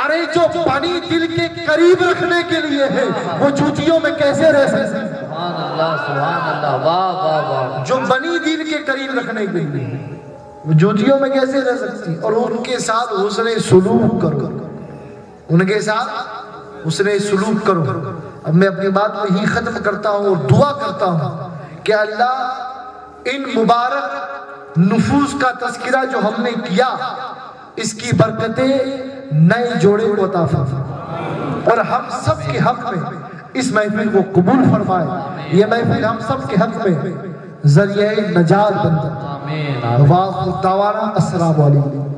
A: ارے جو بنی دل کے قریب رکھنے کے لیے ہے وہ جوتیوں میں کیسے رہ سکتے ہیں؟
B: سبحان اللہ سبحان اللہ. واہ واہ واہ.
A: جو بنی دل کے قریب رکھنے کے لیے وہ جوتیوں میں کیسے رہ سکتی؟ اور ان کے ساتھ حسن سلوک کرو. ان کے ساتھ حسن سلوک کرو. اب میں اپنی بات میں ہی ختم کرتا ہوں اور دعا کرتا ہوں کہ اللہ ان مبارک نفوس کا تذکرہ جو ہم نے کیا اس کی برکتیں نئے جوڑے کو عطا فرمائے اور ہم سب کے حق میں اس محفل کو قبول فرمائے. یہ محفل ہم سب کے حق میں ذریعہ نجات بن جائے.
B: آمین.
A: وآخر دعوانا السلام علیکم.